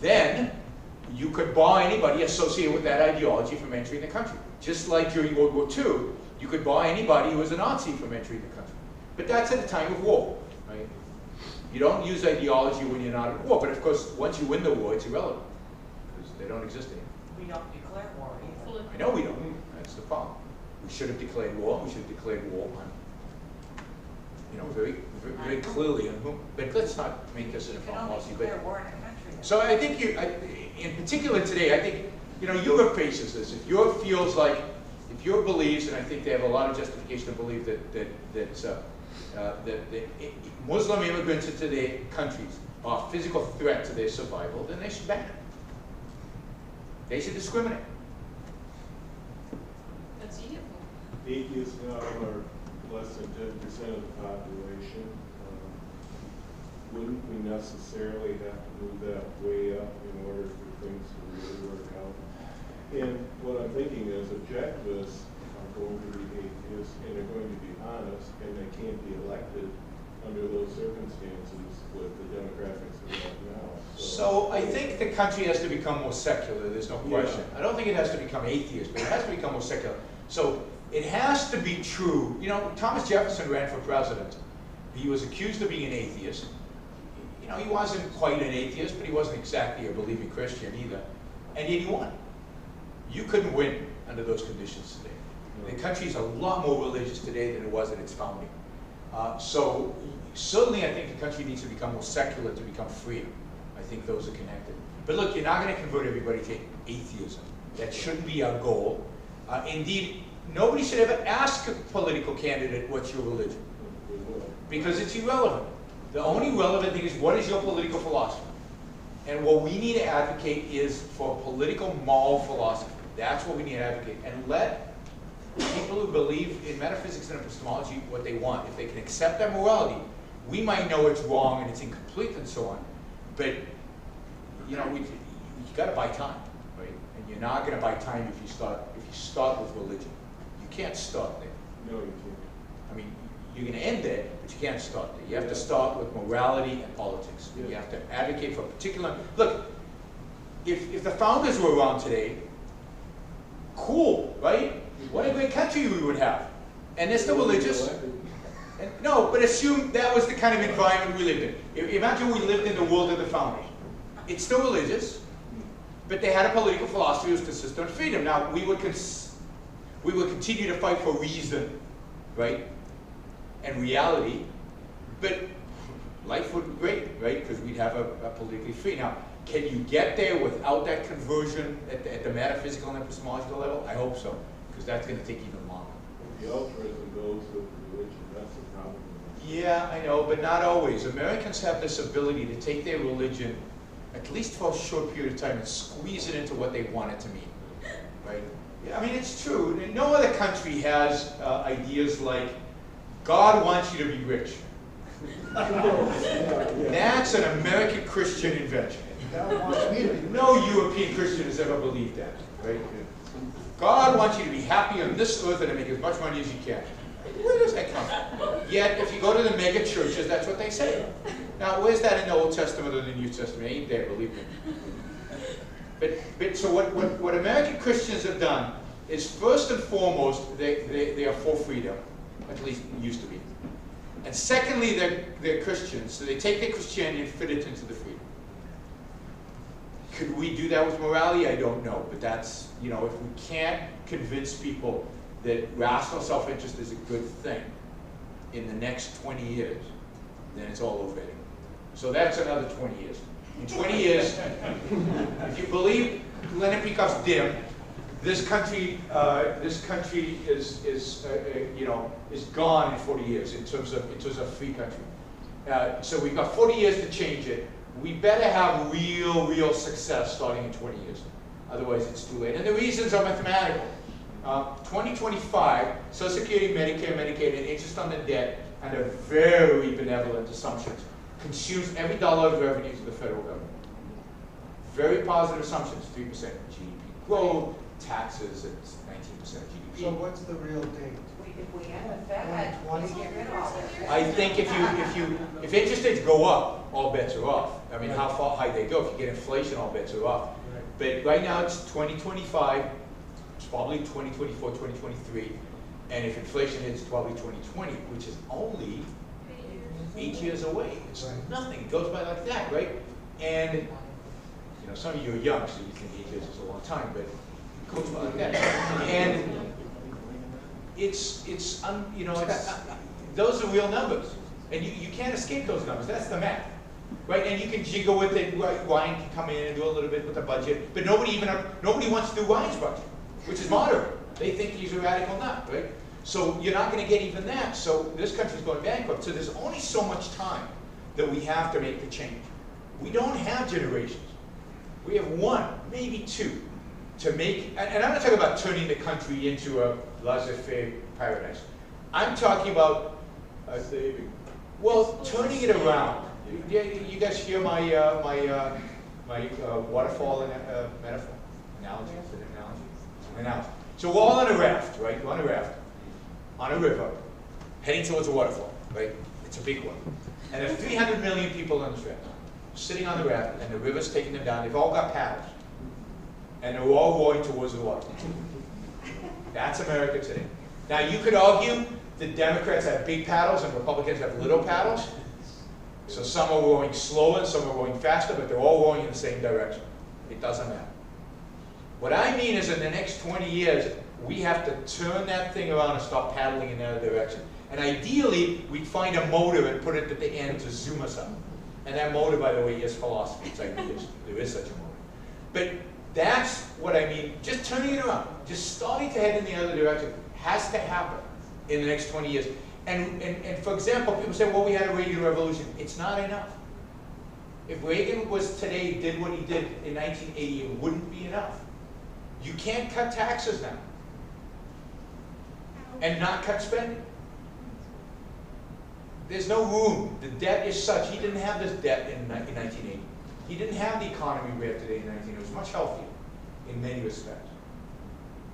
F: then you could bar anybody associated with that ideology from entering the country. Just like during World War II, you could bar anybody who was a Nazi from entering the country. But that's at a time of war, right? You don't use ideology when you're not at war, but of course, once you win the war, it's irrelevant, because they don't exist anymore.
H: We don't declare war either.
F: I know we don't. That's the problem. We should have declared war. We should have declared war on, you know, very clearly on whom. But let's not make this an foreign policy. But
H: War in a country.
F: so I think in particular today, I think, you know, Europe faces this. If Europe feels like, if Europe believes, and I think they have a lot of justification to believe that Muslim immigrants into their countries are a physical threat to their survival, then they should ban it. They should discriminate.
G: That's easy.
R: Atheists now are less than 10% of the population. Wouldn't we necessarily have to move that way up in order for things to really work out? And what I'm thinking is objectivists are going to be atheists and they're going to be honest, and they can't be elected under those circumstances with the demographics we have now.
F: So I think the country has to become more secular, there's no question. I don't think it has to become atheist, but it has to become more secular. So it has to be true. You know, Thomas Jefferson ran for president. He was accused of being an atheist. You know, he wasn't quite an atheist, but he wasn't exactly a believing Christian either. And yet he won. You couldn't win under those conditions today. The country is a lot more religious today than it was at its founding. So certainly I think the country needs to become more secular to become freer. I think those are connected. But look, you're not going to convert everybody to atheism. That shouldn't be our goal. Indeed, nobody should ever ask a political candidate, what's your religion? Because it's irrelevant. The only relevant thing is, what is your political philosophy? And what we need to advocate is for political moral philosophy. That's what we need to advocate. And let people who believe in metaphysics and epistemology what they want. If they can accept that morality, we might know it's wrong and it's incomplete and so on. But, you know, you got to buy time, right? And you're not going to buy time if you start with religion. You can't start there.
R: No, you can't.
F: I mean, you're going to end there, but you can't start there. You have to start with morality and politics. You have to advocate for a particular... Look, if the founders were around today, cool, right? What a great country we would have. And they're still religious. And, no, but assume that was the kind of environment we lived in. Imagine we lived in the world of the founders. It's still religious, but they had a political philosophy that was consistent with freedom. Now, we would continue to fight for reason, right? And reality, but life would be great, right? Because we'd have a politically free. Now, can you get there without that conversion at the metaphysical and epistemological level? I hope so, because that's going to take even longer.
R: The altruism goes with religion, that's the problem.
F: Yeah, I know, but not always. Americans have this ability to take their religion, at least for a short period of time, and squeeze it into what they want it to mean, right? I mean, it's true. No other country has ideas like, God wants you to be rich. That's an American Christian invention. No European Christian has ever believed that, right? God wants you to be happy on this earth and to make as much money as you can. Where does that come from? Yet, if you go to the mega churches, that's what they say. Now, where's that in the Old Testament or the New Testament? It ain't there, believe me. But so what American Christians have done is, first and foremost, they are for freedom. At least it used to be. And secondly, they're Christians, so they take their Christianity and fit it into the freedom. Could we do that with morality? I don't know, but that's, you know, if we can't convince people that rational self-interest is a good thing in the next 20 years, then it's all over anyway. So that's another 20 years. In 20 years, if you believe Lenin Peikoff's dim, this country is gone in 40 years in terms of a free country. So we've got 40 years to change it. We better have real success starting in 20 years. Otherwise, it's too late. And the reasons are mathematical. 2025, Social Security, Medicare, Medicaid, and interest on the debt under very benevolent assumptions consumes every dollar of revenues of the federal government. Very positive assumptions, 3% GDP growth, taxes at 19% GDP.
S: So what's the real date?
H: If we end the Fed, we get rid of all this.
F: I think if interest rates go up, all bets are off. I mean, how far high they go? If you get inflation, all bets are off. But right now it's 2025. It's probably 2024, 2023, and if inflation hits, probably 2020, which is only 8 years away. It's nothing. It goes by like that, right? And some of you are young, so you think 8 years is a long time, but it goes by like that. And those are real numbers, and you can't escape those numbers. That's the math, right? And you can jiggle with it. Ryan can come in and do a little bit with the budget, but nobody wants to do Ryan's budget, which is moderate. They think he's a radical nut, right? So you're not going to get even that. So this country's going bankrupt. So there's only so much time that we have to make the change. We don't have generations. We have one, maybe two, to make, and I'm not talking about turning the country into a laissez-faire paradise. I'm talking about, turning it around. You guys hear my waterfall metaphor? Analogy? Is it an analogy? So we're all on a raft, right? We're on a raft, on a river, heading towards a waterfall, right? It's a big one. And there are 300 million people on this raft, sitting on the raft, and the river's taking them down. They've all got paddles. And they're all rowing towards the water. That's America today. Now you could argue the Democrats have big paddles and Republicans have little paddles. So some are rowing slower and some are rowing faster, but they're all rowing in the same direction. It doesn't matter. What I mean is in the next 20 years, we have to turn that thing around and start paddling in that direction. And ideally, we'd find a motor and put it at the end to zoom us up. And that motor, by the way, is philosophy. It's ideas. There is such a motor. But that's what I mean. Just turning it around, just starting to head in the other direction has to happen in the next 20 years. And for example, people say, well, we had a Reagan revolution. It's not enough. If Reagan was today, did what he did in 1980, it wouldn't be enough. You can't cut taxes now and not cut spending. There's no room. The debt is such. He didn't have this debt in 1980. He didn't have the economy we have today in 1980. It was much healthier in many respects.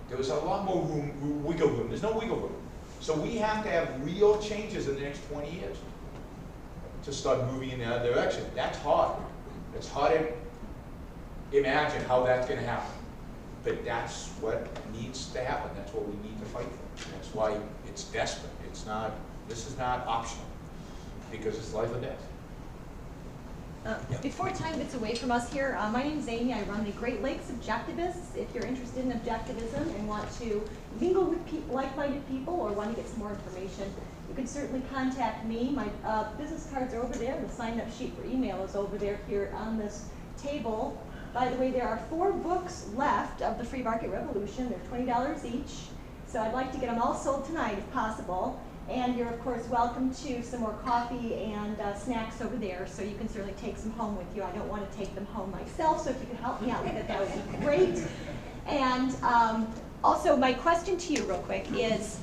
F: There was a lot more room, wiggle room. There's no wiggle room. So we have to have real changes in the next 20 years to start moving in that direction. That's hard. It's hard to imagine how that's going to happen. But that's what needs to happen. That's what we need to fight for. That's why it's desperate. It's not, this is not optional, because it's life or death.
C: Before time gets away from us here, my name is Amy. I run the Great Lakes Objectivists. If you're interested in objectivism and want to mingle with like-minded people or want to get some more information, you can certainly contact me. My business cards are over there. The sign-up sheet for email is over there here on this table. By the way, there are 4 books left of the Free Market Revolution. They're $20 each. So I'd like to get them all sold tonight if possible. And you're, of course, welcome to some more coffee and snacks over there, so you can certainly take some home with you. I don't want to take them home myself, so if you could help me out with it, that would be great. And also, my question to you real quick is,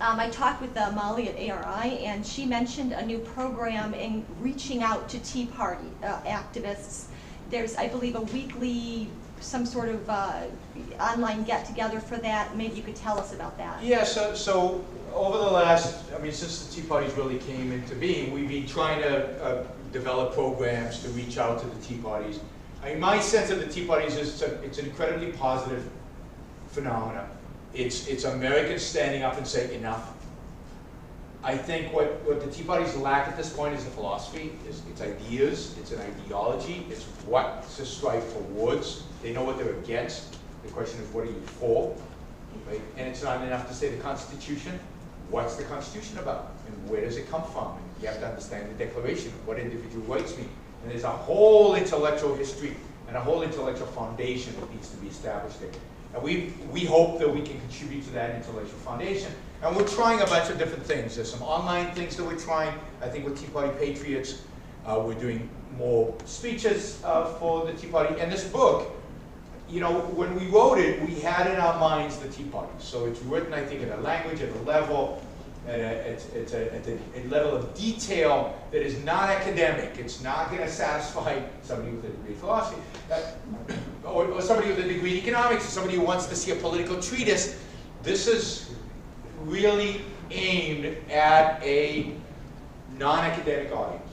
C: I talked with Molly at ARI, and she mentioned a new program in reaching out to Tea Party activists. There's, I believe, a weekly, some sort of online get-together for that. Maybe you could tell us about that.
F: Yeah, so over the last, I mean, since the Tea Parties really came into being, we've been trying to develop programs to reach out to the Tea Parties. I mean, my sense of the Tea Parties is it's an incredibly positive phenomenon. It's Americans standing up and saying enough. I think what the Tea Parties lack at this point is a philosophy, it's ideas, it's an ideology, it's what to strive towards. They know what they're against. The question is, what are you for? Right? And it's not enough to say the Constitution. What's the Constitution about? And where does it come from? And you have to understand the Declaration, what individual rights mean. And there's a whole intellectual history and a whole intellectual foundation that needs to be established there. And we hope that we can contribute to that intellectual foundation. And we're trying a bunch of different things. There's some online things that we're trying. I think with Tea Party Patriots, we're doing more speeches for the Tea Party. And this book, you know, when we wrote it, we had in our minds the Tea Party. So it's written, I think, at a language, at a level, at a level of detail that is not academic. It's not going to satisfy somebody with a degree in philosophy, or somebody with a degree in economics, or somebody who wants to see a political treatise. This is really aimed at a non-academic audience.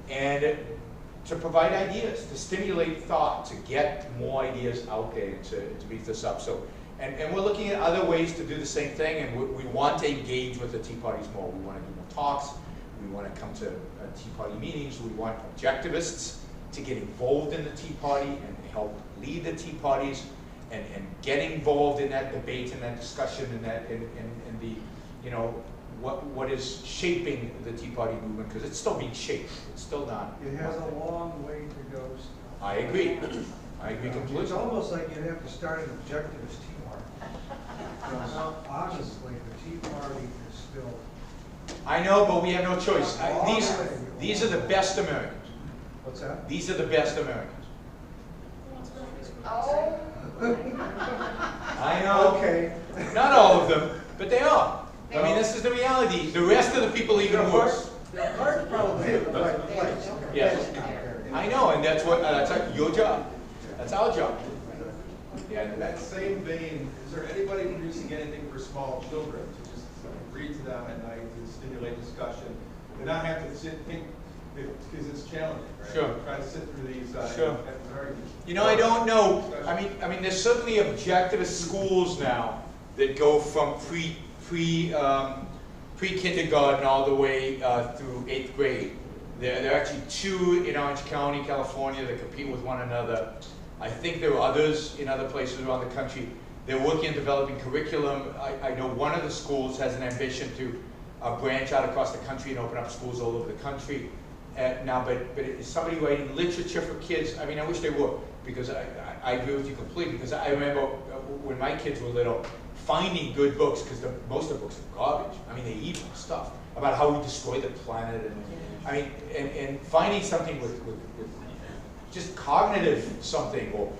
F: And to provide ideas, to stimulate thought, to get more ideas out there, to beef this up. So, and we're looking at other ways to do the same thing, and we want to engage with the Tea Parties more. We want to do more talks. We want to come to Tea Party meetings. We want objectivists to get involved in the Tea Party and help lead the Tea Parties, and get involved in that debate and that discussion and that and the, you know, what is shaping the Tea Party movement, because it's still being shaped. It's still not.
S: It has a long way to go still.
F: I agree. I agree completely.
S: It's almost like you'd have to start an objectivist tea party. Because honestly, the Tea Party is still.
F: I know, but we have no choice. These are the best Americans.
S: What's that?
F: These are the best Americans.
H: Oh.
F: I know.
S: Okay.
F: Not all of them, but they are. I mean, this is the reality. The rest of the people are even worse.
S: Their heart's probably in the right place.
F: Yes. I know, and that's your job. That's our job.
K: Yeah, in that same vein, is there anybody producing anything for small children to just read to them at night to stimulate discussion, and not have to sit think, because it's challenging, right?
F: Sure.
K: Try to sit through these.
F: Sure. You know, I don't know. I mean, there's certainly objectivist schools now that go from pre-kindergarten all the way through 8th grade. There are actually 2 in Orange County, California, that compete with one another. I think there are others in other places around the country. They're working on developing curriculum. I know one of the schools has an ambition to branch out across the country and open up schools all over the country. Now, but is somebody writing literature for kids? I mean, I wish they would, because I agree with you completely, because I remember when my kids were little, finding good books, because most of the books are garbage. I mean, they're evil stuff about how we destroy the planet, and I mean, and finding something with just cognitive something, or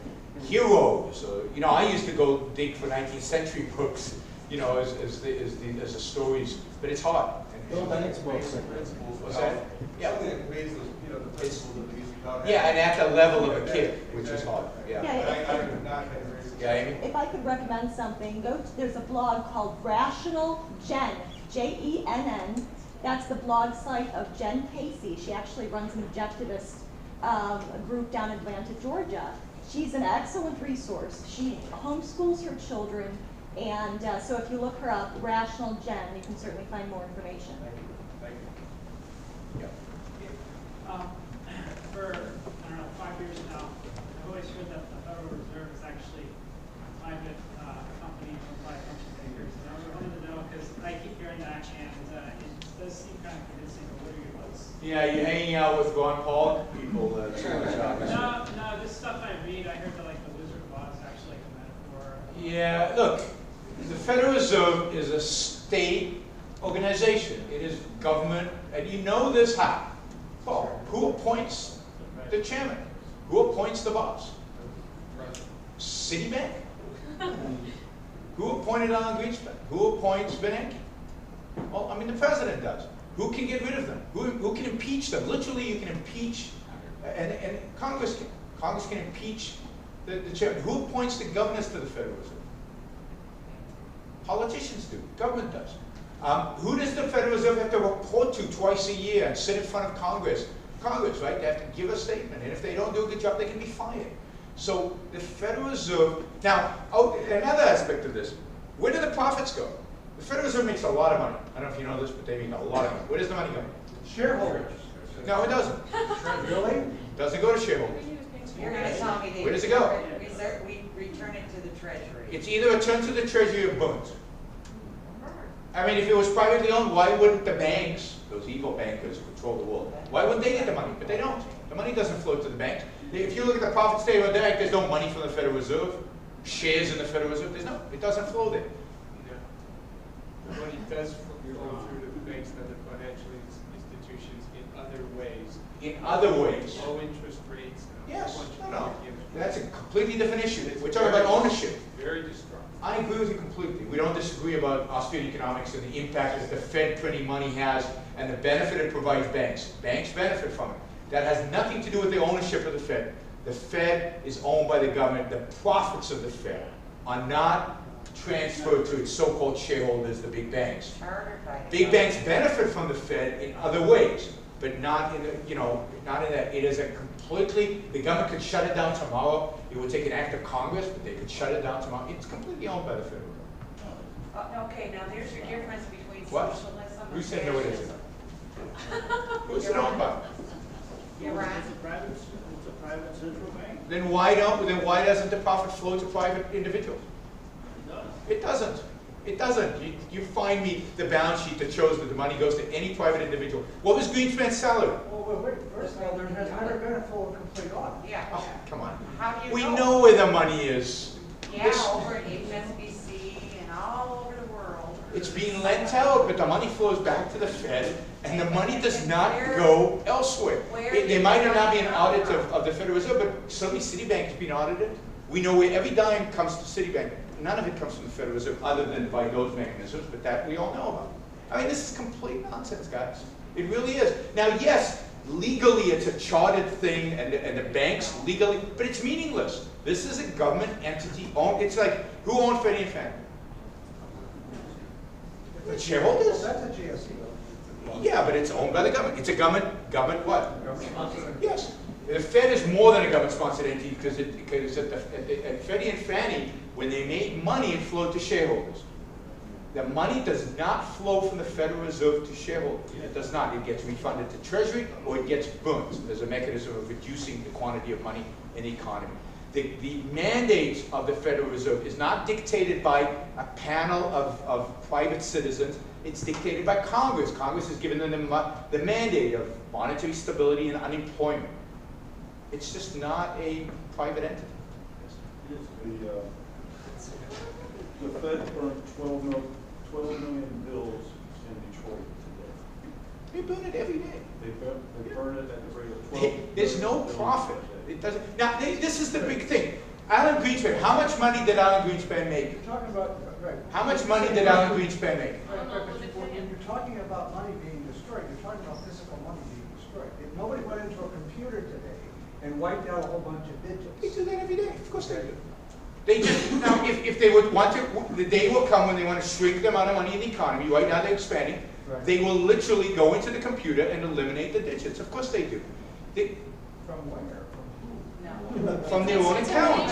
F: heroes, or, you know, I used to go dig for 19th century books, you know, as the stories, but it's hard.
S: Bill Bennett's books.
K: What's that? Yeah, something that conveys those, you know, the principles of the music.
F: Yeah, and at the level of a kid, which is hard. Yeah.
C: Yeah, if I could recommend something, there's a blog called Rational Jen, Jenn. That's the blog site of Jen Casey. She actually runs an objectivist group down in Atlanta, Georgia. She's an excellent resource. She homeschools her children, and so if you look her up, Rational Jen, you can certainly find more information.
K: Thank you.
F: Yeah.
B: For, I don't know, 5 years now, I've always heard that the Federal Reserve is actually a private company run by a bunch of bankers. And I wanted to know, because I keep hearing that, and it does seem kind of convincing. What are your thoughts?
F: Yeah, you're hanging out with Ron Paul people.
B: No, this stuff I read, I heard that like the Wizard of Oz is actually like a metaphor.
F: Yeah, look, the Federal Reserve is a state organization. It is government, and you know this how. Well, who appoints the chairman? Who appoints the boss? Citibank. Who appointed Alan Greenspan? Who appoints Bernanke? Well, I mean, the president does. Who can get rid of them? Who can impeach them? Literally, you can impeach, and Congress can. Congress can impeach the chairman. Who appoints the governors to the Federal Reserve? Politicians do. Government does. Who does the Federal Reserve have to report to twice a year and sit in front of Congress? Congress, right? They have to give a statement, and if they don't do a good job, they can be fired. So the Federal Reserve, now, another aspect of this, where do the profits go? The Federal Reserve makes a lot of money. I don't know if you know this, but they make a lot of money. Where does the money go?
S: Shareholders.
F: No, it doesn't.
S: Really?
F: It doesn't go to shareholders.
H: You're going to tell me
F: Where does it go?
H: We return it to the Treasury.
F: It's either returned to the Treasury or burnt. I mean, if it was privately owned, why wouldn't the banks, those evil bankers who control the world, why wouldn't they get the money? But they don't. The money doesn't flow to the banks. If you look at the profit statement of the bank, there's no money from the Federal Reserve, shares in the Federal Reserve. It doesn't flow there.
T: The money does flow through to the banks and other financial institutions in other ways.
F: In other ways.
T: Low interest rates.
F: Yes. No. That's a completely different issue. We're talking about ownership.
T: Very destructive.
F: I agree with you completely. We don't disagree about Austrian economics and the impact that the Fed printing money has and the benefit it provides banks. Banks benefit from it. That has nothing to do with the ownership of the Fed. The Fed is owned by the government. The profits of the Fed are not transferred to its so-called shareholders, the big banks. Big banks benefit from the Fed in other ways, but not in the, not in that. It is a completely, the government could shut it down tomorrow. It would take an act of Congress, but they could shut it down tomorrow. It's completely owned by the federal government.
H: Okay, now there's your difference between
F: What?
H: socialism
F: Who
H: and
F: said no it isn't?
H: fascism.
F: Who's it owned by?
H: Iran.
I: It's a private central bank.
F: Then why doesn't the profit flow to private individuals? It doesn't. It doesn't. You find me the balance sheet that shows that the money goes to any private individual. What was Greenspan's salary?
S: Well, wait, first of all, there has never been a full and complete audit.
H: Yeah.
F: Oh, come on.
H: How do you
F: We
H: know?
F: know where the money is.
H: Yeah, over at HSBC and all over the world.
F: It's being lent out, but the money flows back to the Fed, and the money does not go elsewhere. There might not be an audit of the Federal Reserve, but certainly Citibank is being audited. We know where every dime comes to Citibank. None of it comes from the Federal Reserve other than by those mechanisms, but that we all know about. I mean, this is complete nonsense, guys. It really is. Now, yes, legally it's a chartered thing, and the banks legally, but it's meaningless. This is a government entity. It's like, who owns Freddie and Fannie? The shareholders?
S: That's a GSE.
F: Yeah, but it's owned by the government. It's a government what? Yes. The Fed is more than a government-sponsored entity because at Freddie and Fannie, when they made money, it flowed to shareholders. The money does not flow from the Federal Reserve to shareholders. It does not. It gets refunded to Treasury or it gets burnt. There's a mechanism of reducing the quantity of money in the economy. The mandate of the Federal Reserve is not dictated by a panel of private citizens. It's dictated by Congress. Congress has given them the mandate of monetary stability and unemployment. It's just not a private entity.
R: The Fed burned 12 million bills in Detroit today.
F: They burn it every day.
R: They burn it at the rate of 12.
F: There's no profit. It doesn't. Now, this is the big thing. Alan Greenspan, how much money did Alan Greenspan make?
S: You're talking about, right.
F: How much money did Alan Greenspan make?
S: When you're talking about money being destroyed, you're talking about physical money being destroyed. If nobody went into a computer today and wiped out a whole bunch of digits.
F: They do that every day. Of course they do. They just, now, if they would want to, the day will come when they want to shrink the amount of money in the economy. Right now they're expanding.
S: Right.
F: They will literally go into the computer and eliminate the digits. Of course they do.
S: From where?
F: From their own account.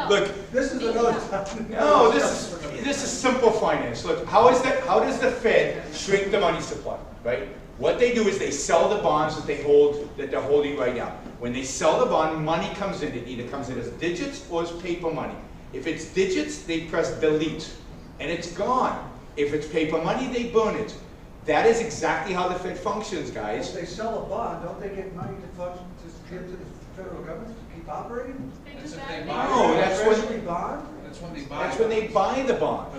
F: Look,
S: this is another.
F: No, this is simple finance. Look, how does the Fed shrink the money supply? Right? What they do is they sell the bonds that they're holding right now. When they sell the bond, money comes in. It either comes in as digits or as paper money. If it's digits, they press delete, and it's gone. If it's paper money, they burn it. That is exactly how the Fed functions, guys.
S: If they sell a bond, don't they get money to give to the federal government to keep operating?
F: No, that's
S: bond?
A: That's
F: when they buy the bond.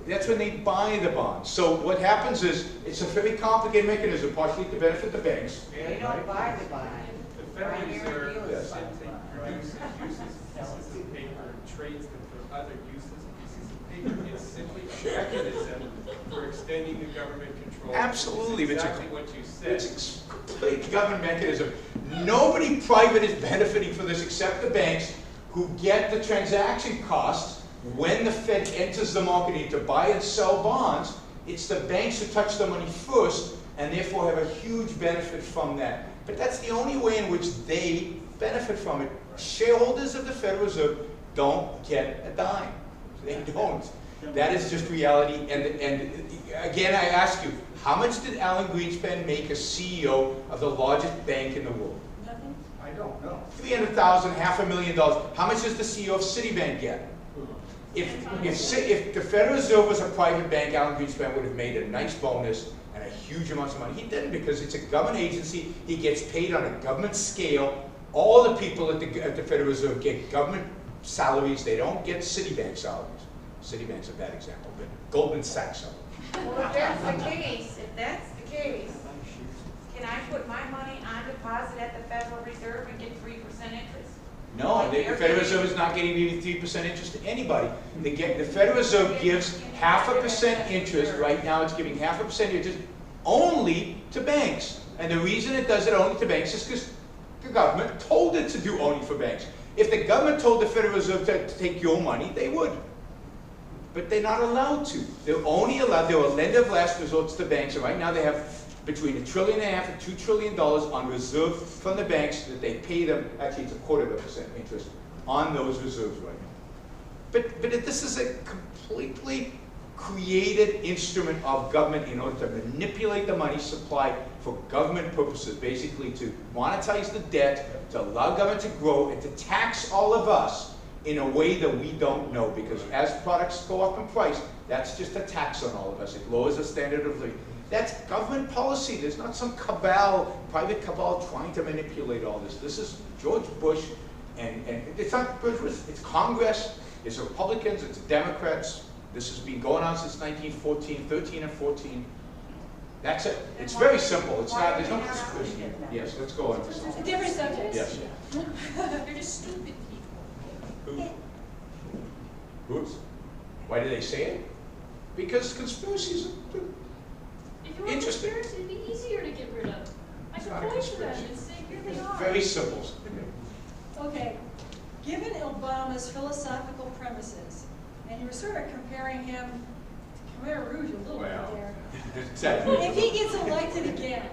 F: That's when they buy the bond. So what happens is, it's a very complicated mechanism, partially to benefit the banks.
H: They don't buy the bond.
T: The Federal Reserve simply produces pieces of paper, trades them for other uses pieces of paper. It's simply a mechanism for extending the government control.
F: Absolutely.
T: It's exactly what you said.
F: It's a complete government mechanism. Nobody private is benefiting from this except the banks who get the transaction costs when the Fed enters the market to buy and sell bonds. It's the banks who touch the money first and therefore have a huge benefit from that. But that's the only way in which they benefit from it. Shareholders of the Federal Reserve don't get a dime. They don't. That is just reality. And again, I ask you, how much did Alan Greenspan make as CEO of the largest bank in the world?
S: Nothing. I don't know.
F: $300,000, $500,000. How much does the CEO of Citibank get? If the Federal Reserve was a private bank, Alan Greenspan would have made a nice bonus and a huge amounts of money. He didn't, because it's a government agency. He gets paid on a government scale. All the people at the Federal Reserve get government salaries. They don't get Citibank salaries. Citibank's a bad example, but Goldman Sachs salaries.
H: Well, if that's the case, can I put my money on deposit at the Federal Reserve and get 3% interest?
F: No, the Federal Reserve is not getting even 3% interest to anybody. The Federal Reserve gives 0.5% interest. Right now it's giving 0.5% interest only to banks. And the reason it does it only to banks is because the government told it to do only for banks. If the government told the Federal Reserve to take your money, they would. But they're not allowed to. They're only allowed, they're a lender of last resort to the banks. And right now they have between $1.5 trillion and $2 trillion on reserve from the banks that they pay them. Actually, it's 0.25% interest on those reserves right now. But this is a completely created instrument of government in order to manipulate the money supply for government purposes, basically to monetize the debt, to allow government to grow, and to tax all of us in a way that we don't know. Because as products go up in price, that's just a tax on all of us. It lowers the standard of living. That's government policy. There's not some cabal, private cabal trying to manipulate all this. This is George Bush, and it's not Bush, it's Congress, it's Republicans, it's Democrats. This has been going on since 1914, 13 and 14. That's it. It's very simple. It's not, there's no conspiracy. Yes, let's go on.
J: It's a different subject.
F: Yes.
G: They're just stupid people.
F: Who? Oops. Why do they say it? Because conspiracies are
G: If you were
F: interesting.
G: conspiracy, it'd be easier to get rid of. I could
F: not a
G: point to them
F: conspiracy.
G: and say, here they are.
F: Very simple.
J: Okay, given Obama's philosophical premises, and you were sort of comparing him to Khmer Rouge a little bit there. If he gets elected again,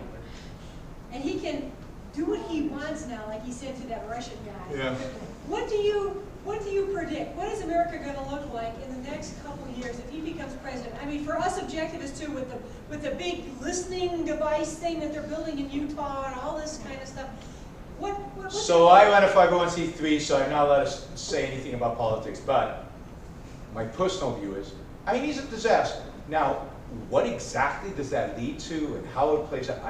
J: and he can do what he wants now, like he said to that Russian guy,
F: Yeah.
J: what do you predict? What is America going to look like in the next couple of years if he becomes president? I mean, for us objectivists too, with the big listening device thing that they're building in Utah and all this kind of stuff.
F: So I run a 501c3, so I'm not allowed to say anything about politics, but my personal view is, I mean, he's a disaster. Now, what exactly does that lead to and how it plays out,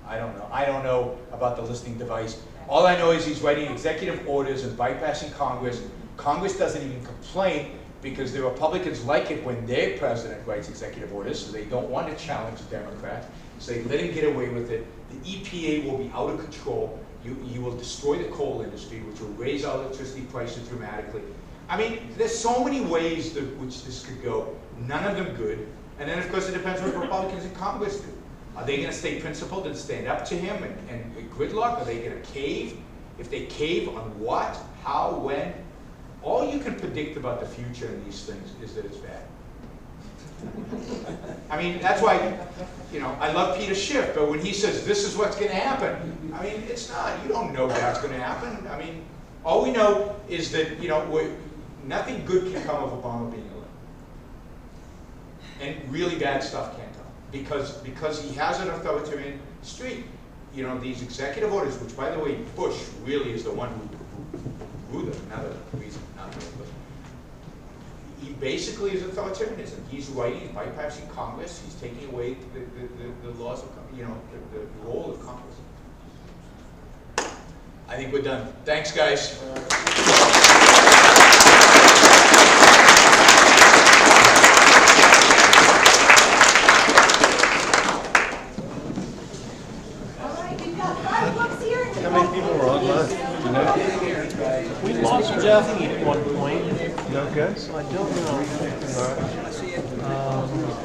F: I don't know. I don't know about the listening device. All I know is he's writing executive orders and bypassing Congress. Congress doesn't even complain because the Republicans like it when their president writes executive orders, so they don't want to challenge the Democrats. So they let him get away with it. The EPA will be out of control. You will destroy the coal industry, which will raise our electricity prices dramatically. I mean, there's so many ways which this could go. None of them good. And then, of course, it depends what Republicans in Congress do. Are they going to stay principled and stand up to him and gridlock? Are they going to cave? If they cave, on what? How? When? All you can predict about the future in these things is that it's bad. I mean, that's why, you know, I love Peter Schiff, but when he says this is what's going to happen, I mean, it's not. You don't know what's going to happen. I mean, all we know is that, you know, nothing good can come of Obama being elected. And really bad stuff can come. Because he has an authoritarian streak. You know, these executive orders, which, by the way, Bush really is the one who grew them, another reason, not really, but he basically is authoritarianism. He's writing, he's bypassing Congress, he's taking away the laws of, you know, the role of Congress. I think we're done. Thanks, guys.
E: How many people were online? You know?
U: We lost Jeff at one point.
E: No good?
U: So I don't know.
E: All right.